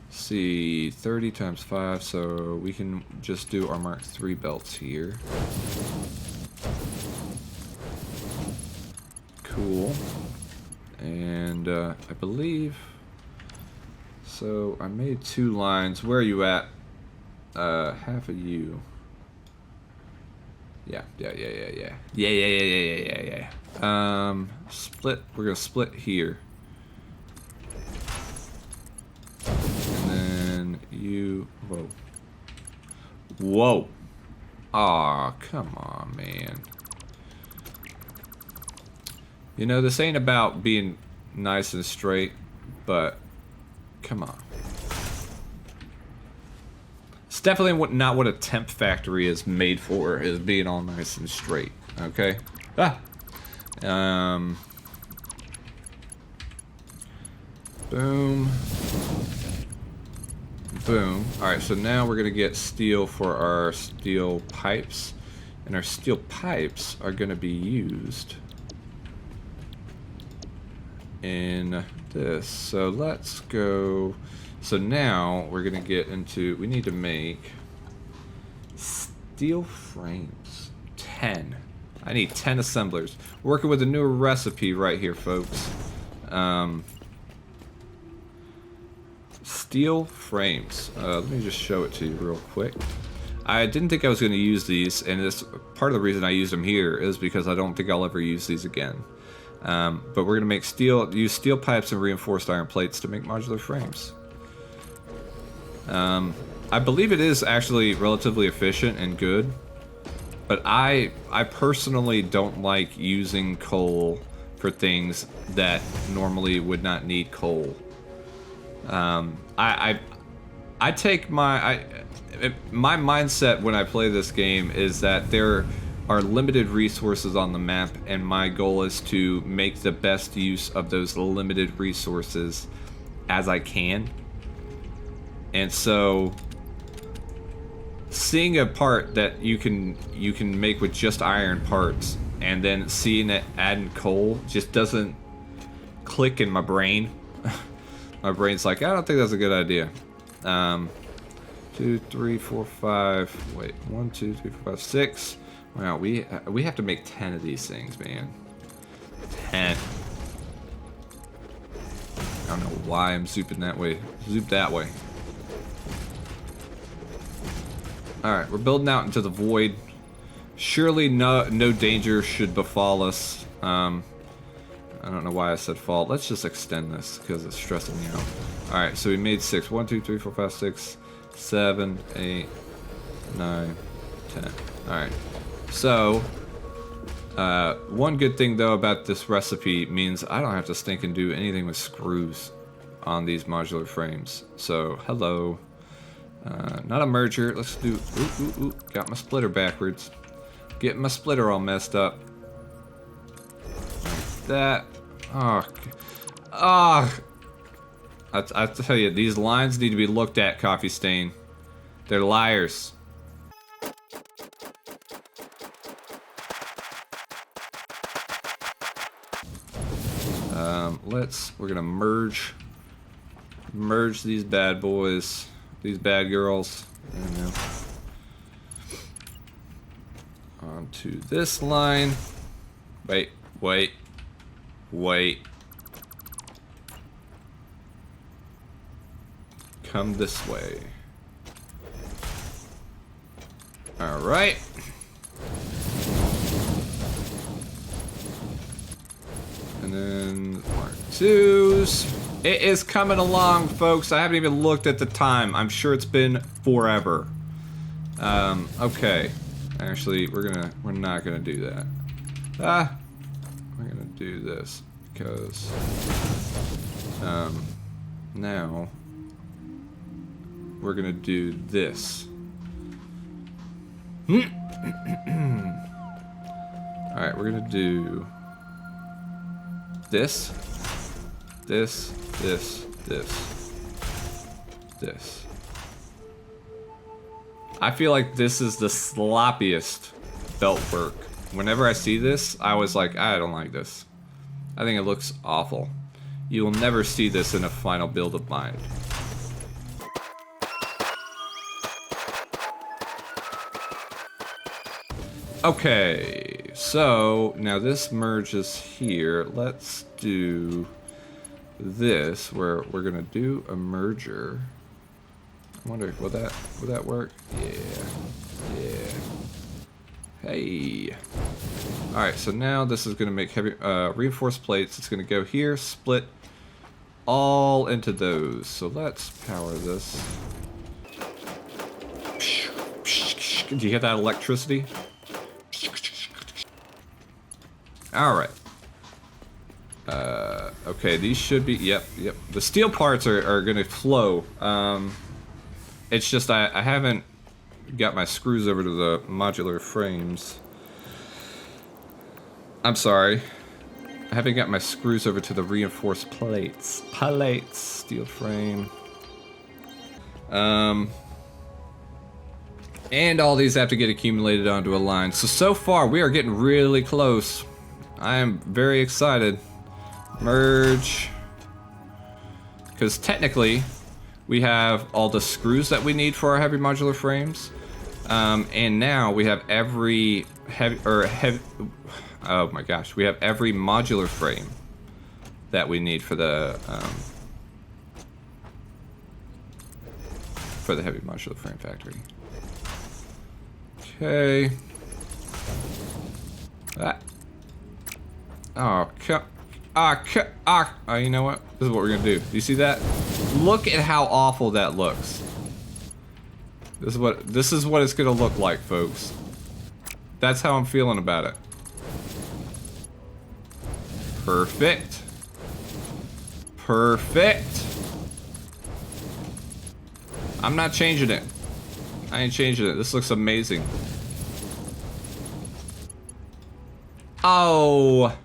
Let's see, 30 times 5, so we can just do our Mark III belts here. Cool. And I believe, so I made 2 lines. Where are you at? Half of you. Yeah. Split. We're gonna split here, and then you. Whoa. Aw, come on, man. You know, this ain't about being nice and straight, but come on. definitely not what a temp factory is made for, is being all nice and straight. Okay. Ah. Boom. Boom. Alright, so now we're gonna get steel for our steel pipes. And our steel pipes are gonna be used in this. So let's go. So now we're gonna get into, we need to make steel frames. 10. I need 10 assemblers. Working with a new recipe right here, folks. Steel frames. Let me just show it to you real quick. I didn't think I was going to use these, and this part of the reason I use them here is because I don't think I'll ever use these again. But we're going to use steel pipes and reinforced iron plates to make modular frames. I believe it is actually relatively efficient and good, but I personally don't like using coal for things that normally would not need coal. I take my mindset when I play this game is that there are limited resources on the map, and my goal is to make the best use of those limited resources as I can. And so seeing a part that you can make with just iron parts and then seeing it adding coal just doesn't click in my brain. My brain's like, I don't think that's a good idea. 2, 3, 4, 5. Wait, 1, 2, 3, 4, 5, 6. Wow, we have to make 10 of these things, man. 10. I don't know why I'm zooping that way. Zoop that way. All right, we're building out into the void. Surely no danger should befall us. I don't know why I said fall. Let's just extend this because it's stressing me out. Alright, so we made 6. 1, 2, 3, 4, 5, 6, 7, 8, 9, 10. Alright. So, one good thing though about this recipe means I don't have to stink and do anything with screws on these modular frames. So, hello. Not a merger. Let's do... Ooh. Got my splitter backwards. Getting my splitter all messed up. That. I tell you, these lines need to be looked at, Coffee Stain. They're liars. We're gonna merge these bad boys, these bad girls, onto this line. Wait. Come this way. All right. And then Mark 2s. It is coming along, folks. I haven't even looked at the time. I'm sure it's been forever. Okay. Actually, we're not gonna do that. We're gonna do this because now we're gonna do this. Alright, we're gonna do this. I feel like this is the sloppiest belt work. Whenever I see this, I was like, I don't like this. I think it looks awful. You will never see this in a final build of mine. Okay, so now this merges here. Let's do this, where we're gonna do a merger. I wonder, will that work? Yeah. Hey. All right, so now this is gonna make heavy reinforced plates. It's gonna go here, split all into those. So let's power this. Do you hear that electricity? All right. Okay, these should be, yep. The steel parts are gonna flow. It's just I haven't got my screws over to the modular frames. I'm sorry. I haven't got my screws over to the reinforced plates. Plates, steel frame. And all these have to get accumulated onto a line. So far we are getting really close. I am very excited. Merge. Because technically, we have all the screws that we need for our heavy modular frames. And now we have every oh my gosh, we have every modular frame that we need for the heavy modular frame factory. Okay. Oh, you know what? This is what we're gonna do. Do you see that? Look at how awful that looks. This is what it's gonna look like, folks. That's how I'm feeling about it. Perfect. Perfect. I'm not changing it. I ain't changing it. This looks amazing. Oh.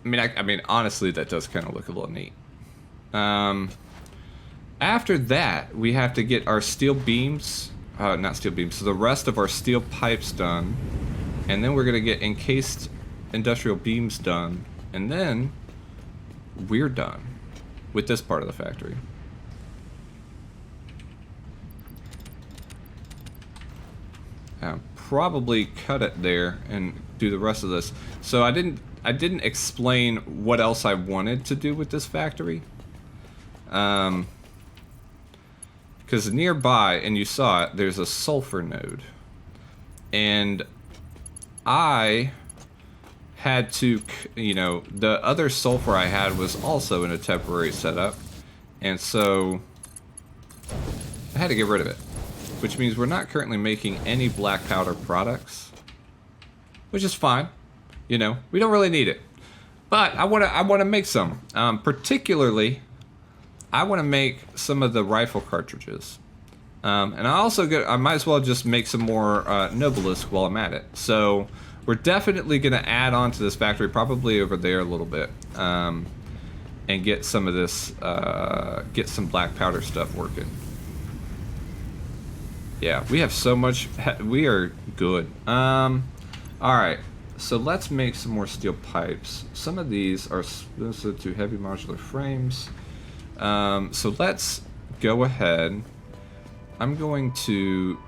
I mean, honestly, that does kind of look a little neat. After that, we have to get our steel beams, not steel beams, so the rest of our steel pipes done. And then we're going to get encased industrial beams done. And then we're done with this part of the factory. Probably cut it there and do the rest of this. So I didn't explain what else I wanted to do with this factory. Because nearby, and you saw it, there's a sulfur node. And I had to, you know, the other sulfur I had was also in a temporary setup. And so I had to get rid of it. Which means we're not currently making any black powder products. Which is fine. You know, we don't really need it. But I wanna make some. Particularly, I wanna make some of the rifle cartridges. And I might as well just make some more Nobilisc while I'm at it. So we're definitely gonna add on to this factory, probably over there a little bit. And get some of this, get some black powder stuff working. Yeah, we have so much, we are good. Alright, so let's make some more steel pipes. Some of these are specific to heavy modular frames. So let's go ahead. I'm going to,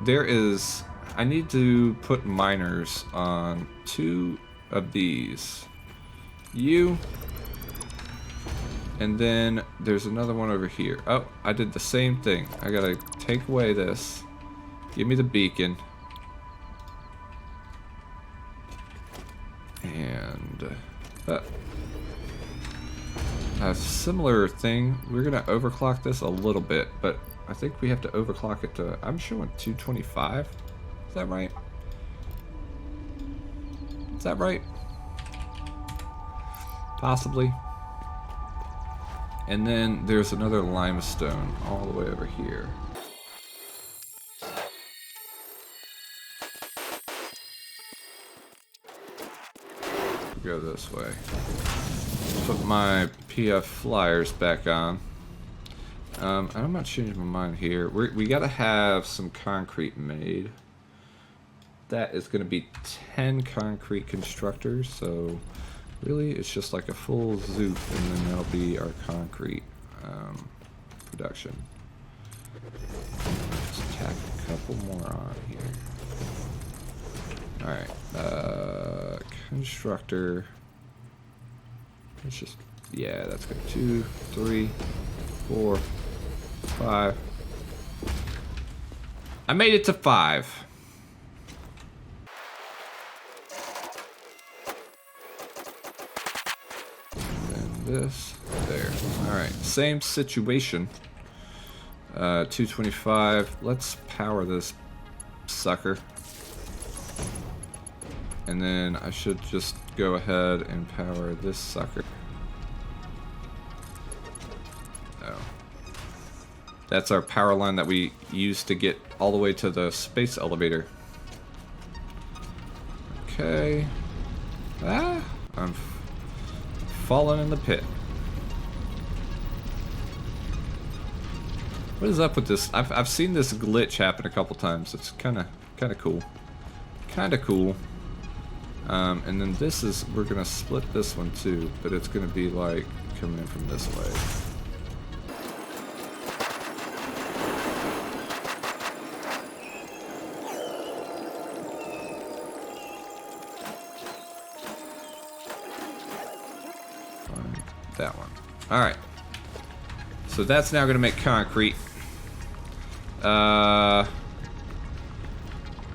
I need to put miners on 2 of these. And then there's another one over here. Oh, I did the same thing. I gotta take away this. Give me the beacon. And a similar thing. We're gonna overclock this a little bit, but I think we have to overclock it to, I'm showing 225. Is that right? Is that right? Possibly. And then there's another limestone all the way over here. Go this way. Put my PF flyers back on. I'm not changing my mind here. We gotta have some concrete made. That is gonna be 10 concrete constructors, so really it's just like a full zoop, and then that'll be our concrete production. Just tack a couple more on here. Alright, constructor. It's just, yeah, that's good. 2, 3, 4, 5. I made it to 5. And this, there. Alright, same situation. 225. Let's power this sucker. And then I should just go ahead and power this sucker. Oh. That's our power line that we use to get all the way to the space elevator. Okay. Ah, I'm falling in the pit. What is up with this? I've seen this glitch happen a couple times. It's kind of cool. Kind of cool. And then this is, we're gonna split this one too, but it's gonna be like coming in from this way. That one. All right. So that's now gonna make concrete.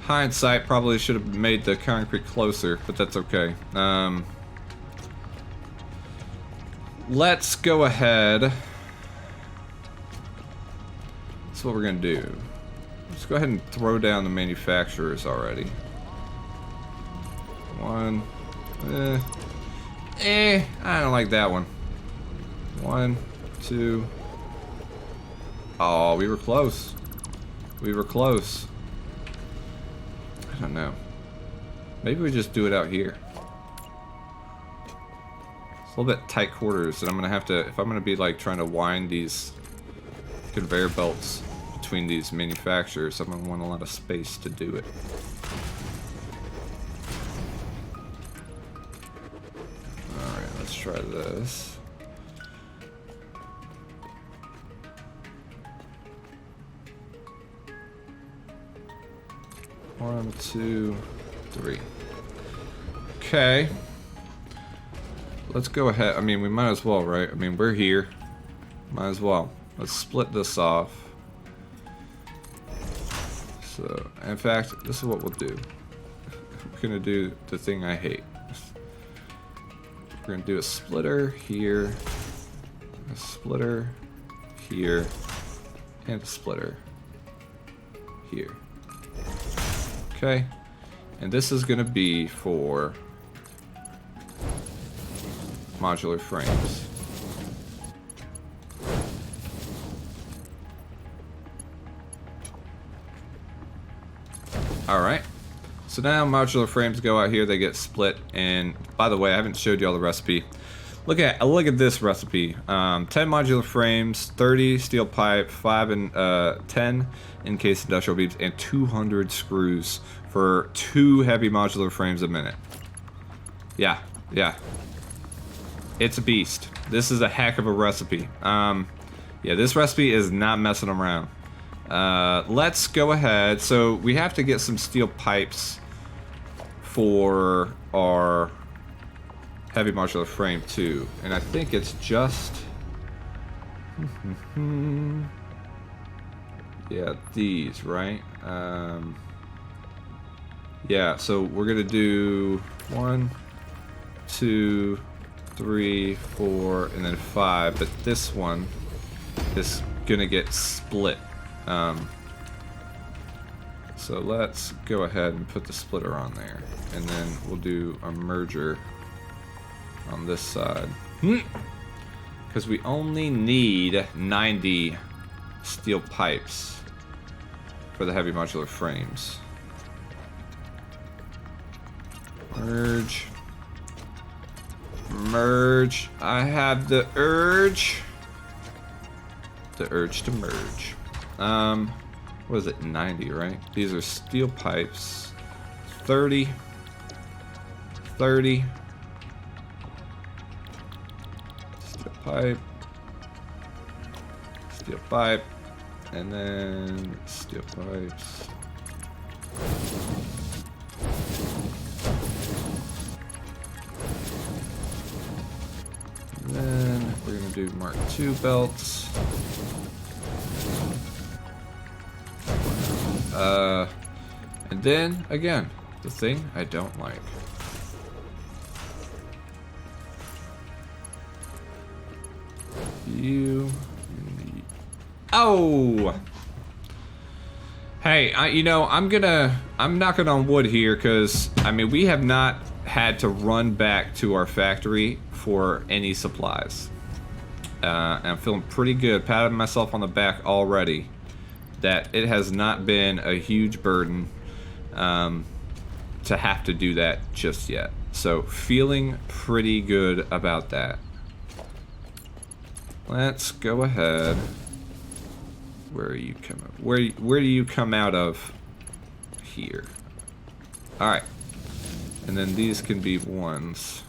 Hindsight, probably should have made the concrete closer, but that's okay. Let's go ahead. That's what we're gonna do. Let's go ahead and throw down the manufacturers already. One. I don't like that one. 1, 2. Oh, we were close. We were close. I don't know. Maybe we just do it out here. It's a little bit tight quarters, and I'm gonna have to, if I'm gonna be like trying to wind these conveyor belts between these manufacturers, I'm gonna want a lot of space to do it. Alright, let's try this. One, 2, 3. Okay. Let's go ahead. I mean, we might as well, right? I mean, we're here. Might as well. Let's split this off. So, in fact, this is what we'll do. We're gonna do the thing I hate. We're gonna do a splitter here, a splitter here, and a splitter here. Okay, and this is going to be for modular frames. Alright, so now modular frames go out here, they get split, and by the way, I haven't showed you all the recipe. Look at this recipe. 10 modular frames, 30 steel pipe, 5 and 10 encased industrial beams, and 200 screws for 2 heavy modular frames a minute. Yeah. It's a beast. This is a heck of a recipe. Yeah, this recipe is not messing around. Let's go ahead. So we have to get some steel pipes for our heavy modular frame too, and I think it's just yeah, these, right? Yeah, so we're gonna do 1, 2, 3, 4, and then 5, but this one is gonna get split. So let's go ahead and put the splitter on there, and then we'll do a merger on this side, because we only need 90 steel pipes for the heavy modular frames. Merge. I have the urge to merge. What is it? 90, right? These are steel pipes. 30. Steel pipe, and then steel pipes. And then we're gonna do Mark II belts. And then again, the thing I don't like. Oh! Hey, I'm knocking on wood here, because, I mean, we have not had to run back to our factory for any supplies. And I'm feeling pretty good, patting myself on the back already, that it has not been a huge burden to have to do that just yet. So feeling pretty good about that. Let's go ahead. Where are you coming? Where do you come out of? Here. All right. And then these can be ones.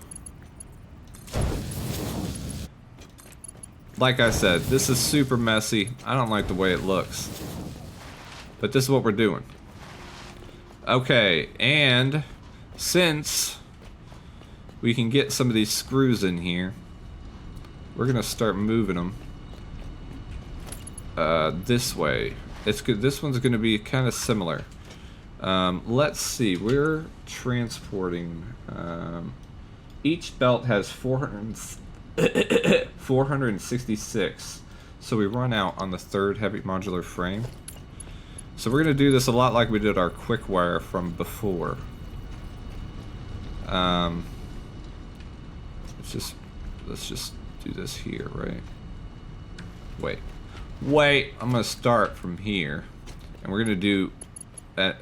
Like I said, this is super messy. I don't like the way it looks. But this is what we're doing. Okay, and since we can get some of these screws in here, we're gonna start moving them this way. It's good. This one's gonna be kind of similar. Let's see. We're transporting. Each belt has 466. So we run out on the third heavy modular frame. So we're gonna do this a lot like we did our quick wire from before. Let's just do this here, right? Wait, I'm gonna start from here, and we're gonna do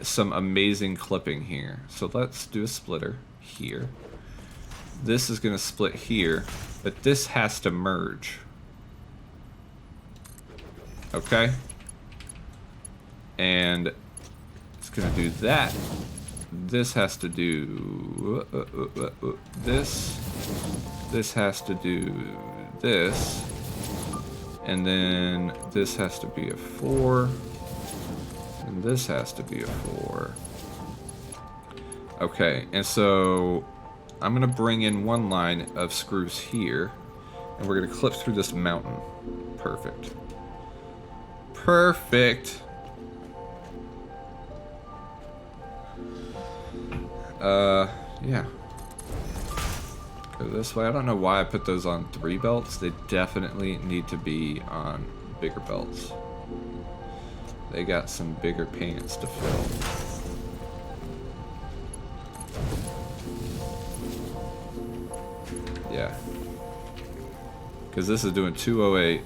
some amazing clipping here. So let's do a splitter here. This is gonna split here, but this has to merge. Okay? And it's gonna do that. This has to do this. This has to do this. And then this has to be a 4. And this has to be a 4. Okay, and so I'm gonna bring in one line of screws here, and we're gonna clip through this mountain. Perfect. Perfect. Yeah. Go this way. I don't know why I put those on 3 belts. They definitely need to be on bigger belts. They got some bigger pants to fill. Yeah. Because this is doing 208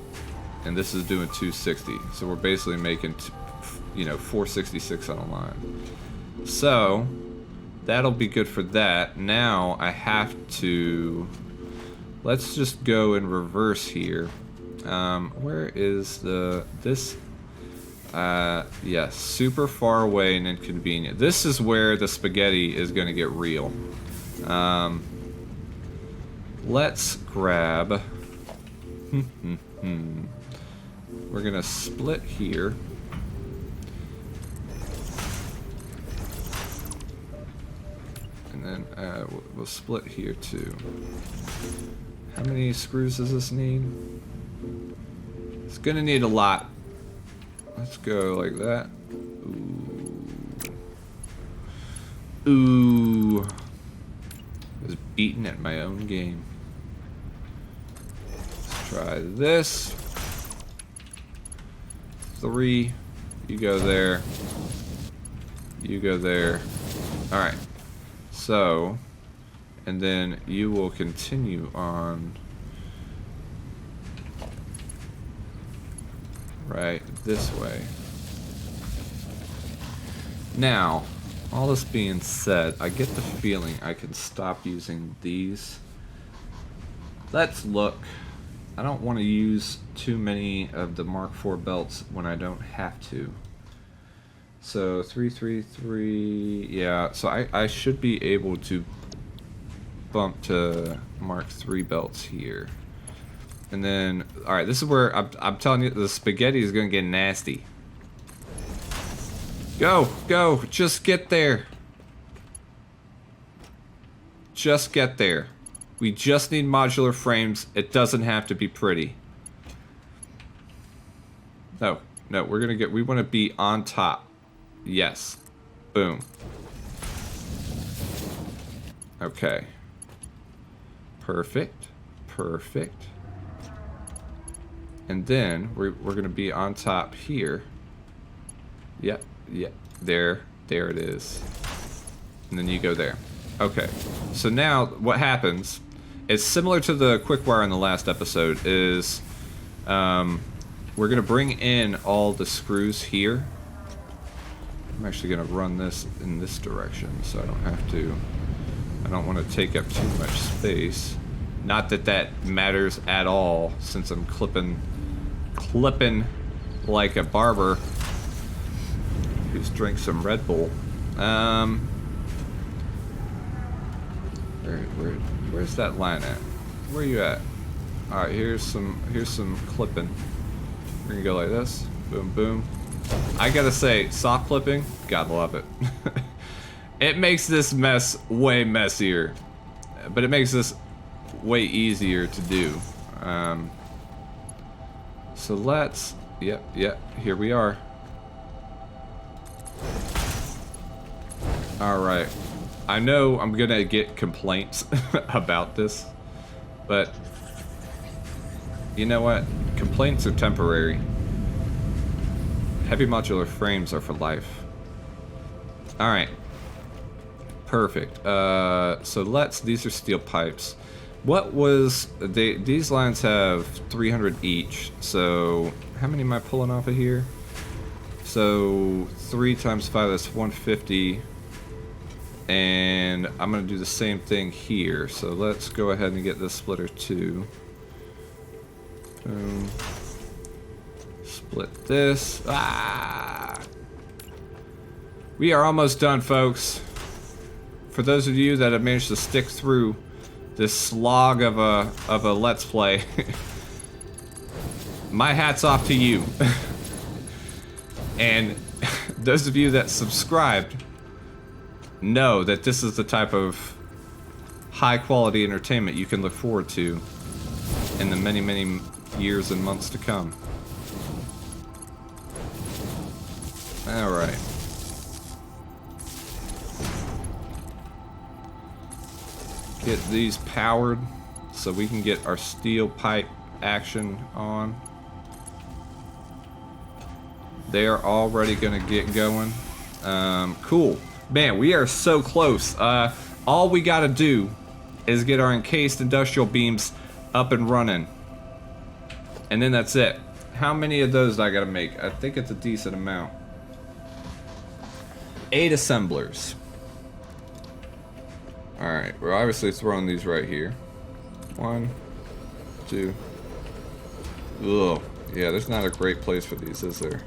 and this is doing 260. So we're basically making, 466 on a line. So that'll be good for that. Now I have to, let's just go in reverse here. Where is this? Yes, super far away and inconvenient. This is where the spaghetti is going to get real. Let's grab, we're going to split here. And then we'll split here too. How many screws does this need? It's gonna need a lot. Let's go like that. Ooh. I was beaten at my own game. Let's try this. 3. You go there. You go there. Alright. So, and then you will continue on right this way. Now, all this being said, I get the feeling I can stop using these. Let's look. I don't want to use too many of the Mark IV belts when I don't have to. So 333, yeah, so I should be able to bump to Mark III belts here. And then, alright, this is where I'm telling you, the spaghetti is going to get nasty. Go, just get there. Just get there. We just need modular frames. It doesn't have to be pretty. No, we want to be on top. Yes. Boom. Okay. Perfect. And then we're going to be on top here. Yep. There it is. And then you go there. Okay. So now what happens is similar to the quick wire in the last episode is We're gonna bring in all the screws here. I'm actually gonna run this in this direction so I don't have to. I don't want to take up too much space. Not that that matters at all, since I'm clipping like a barber who's drank some Red Bull. Where's that line at? Where are you at? All right, here's some clipping. We're gonna go like this. Boom, boom. I gotta say, soft clipping, gotta love it. It makes this mess way messier, but it makes this way easier to do. So let's, yep, here we are. All right, I know I'm gonna get complaints about this, but you know what? Complaints are temporary. Heavy modular frames are for life. All right. Perfect. So these are steel pipes. What was, these lines have 300 each. So how many am I pulling off of here? So 3 times 5, that's 150. And I'm gonna do the same thing here. So let's go ahead and get this splitter 2. Boom. Split this. Ah! We are almost done, folks. For those of you that have managed to stick through this slog of a Let's Play, my hat's off to you. And those of you that subscribed know that this is the type of high quality entertainment you can look forward to in the many, many years and months to come. All right. Get these powered so we can get our steel pipe action on. They are already gonna get going. Cool. Man, we are so close. All we gotta do is get our encased industrial beams up and running. And then that's it. How many of those do I gotta make? I think it's a decent amount. 8 assemblers. Alright, we're obviously throwing these right here. 1, 2. Ugh. Yeah, there's not a great place for these, is there?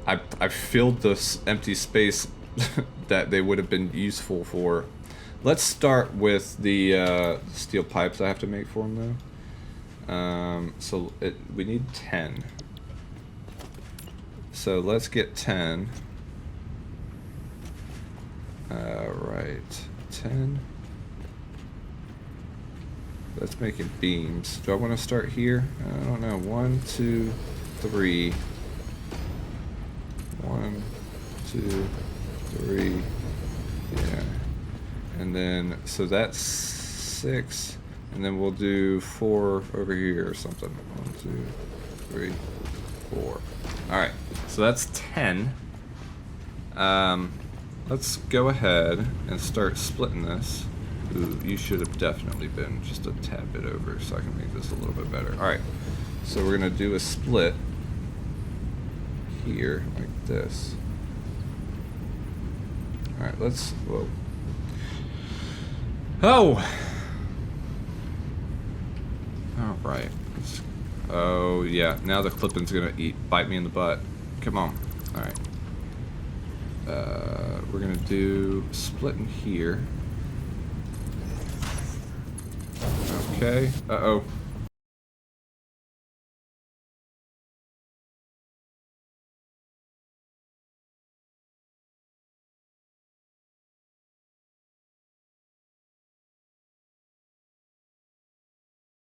I filled this empty space that they would have been useful for. Let's start with the steel pipes I have to make for them, though. We need 10. So let's get 10. Right, 10. That's making beams. Do I want to start here? I don't know. 1, 2, 3. 1, 2, 3. Yeah. And then, so that's 6. And then we'll do 4 over here or something. 1, 2, 3, 4. Alright, so that's 10. Let's go ahead and start splitting this. Ooh, you should have definitely been just a tad bit over so I can make this a little bit better. Alright, so we're gonna do a split here, like this. Alright, let's, whoa. Oh! Alright. Oh, yeah, now the clipping's gonna bite me in the butt. Come on. Alright. We're gonna do splitting here. Okay. Uh-oh.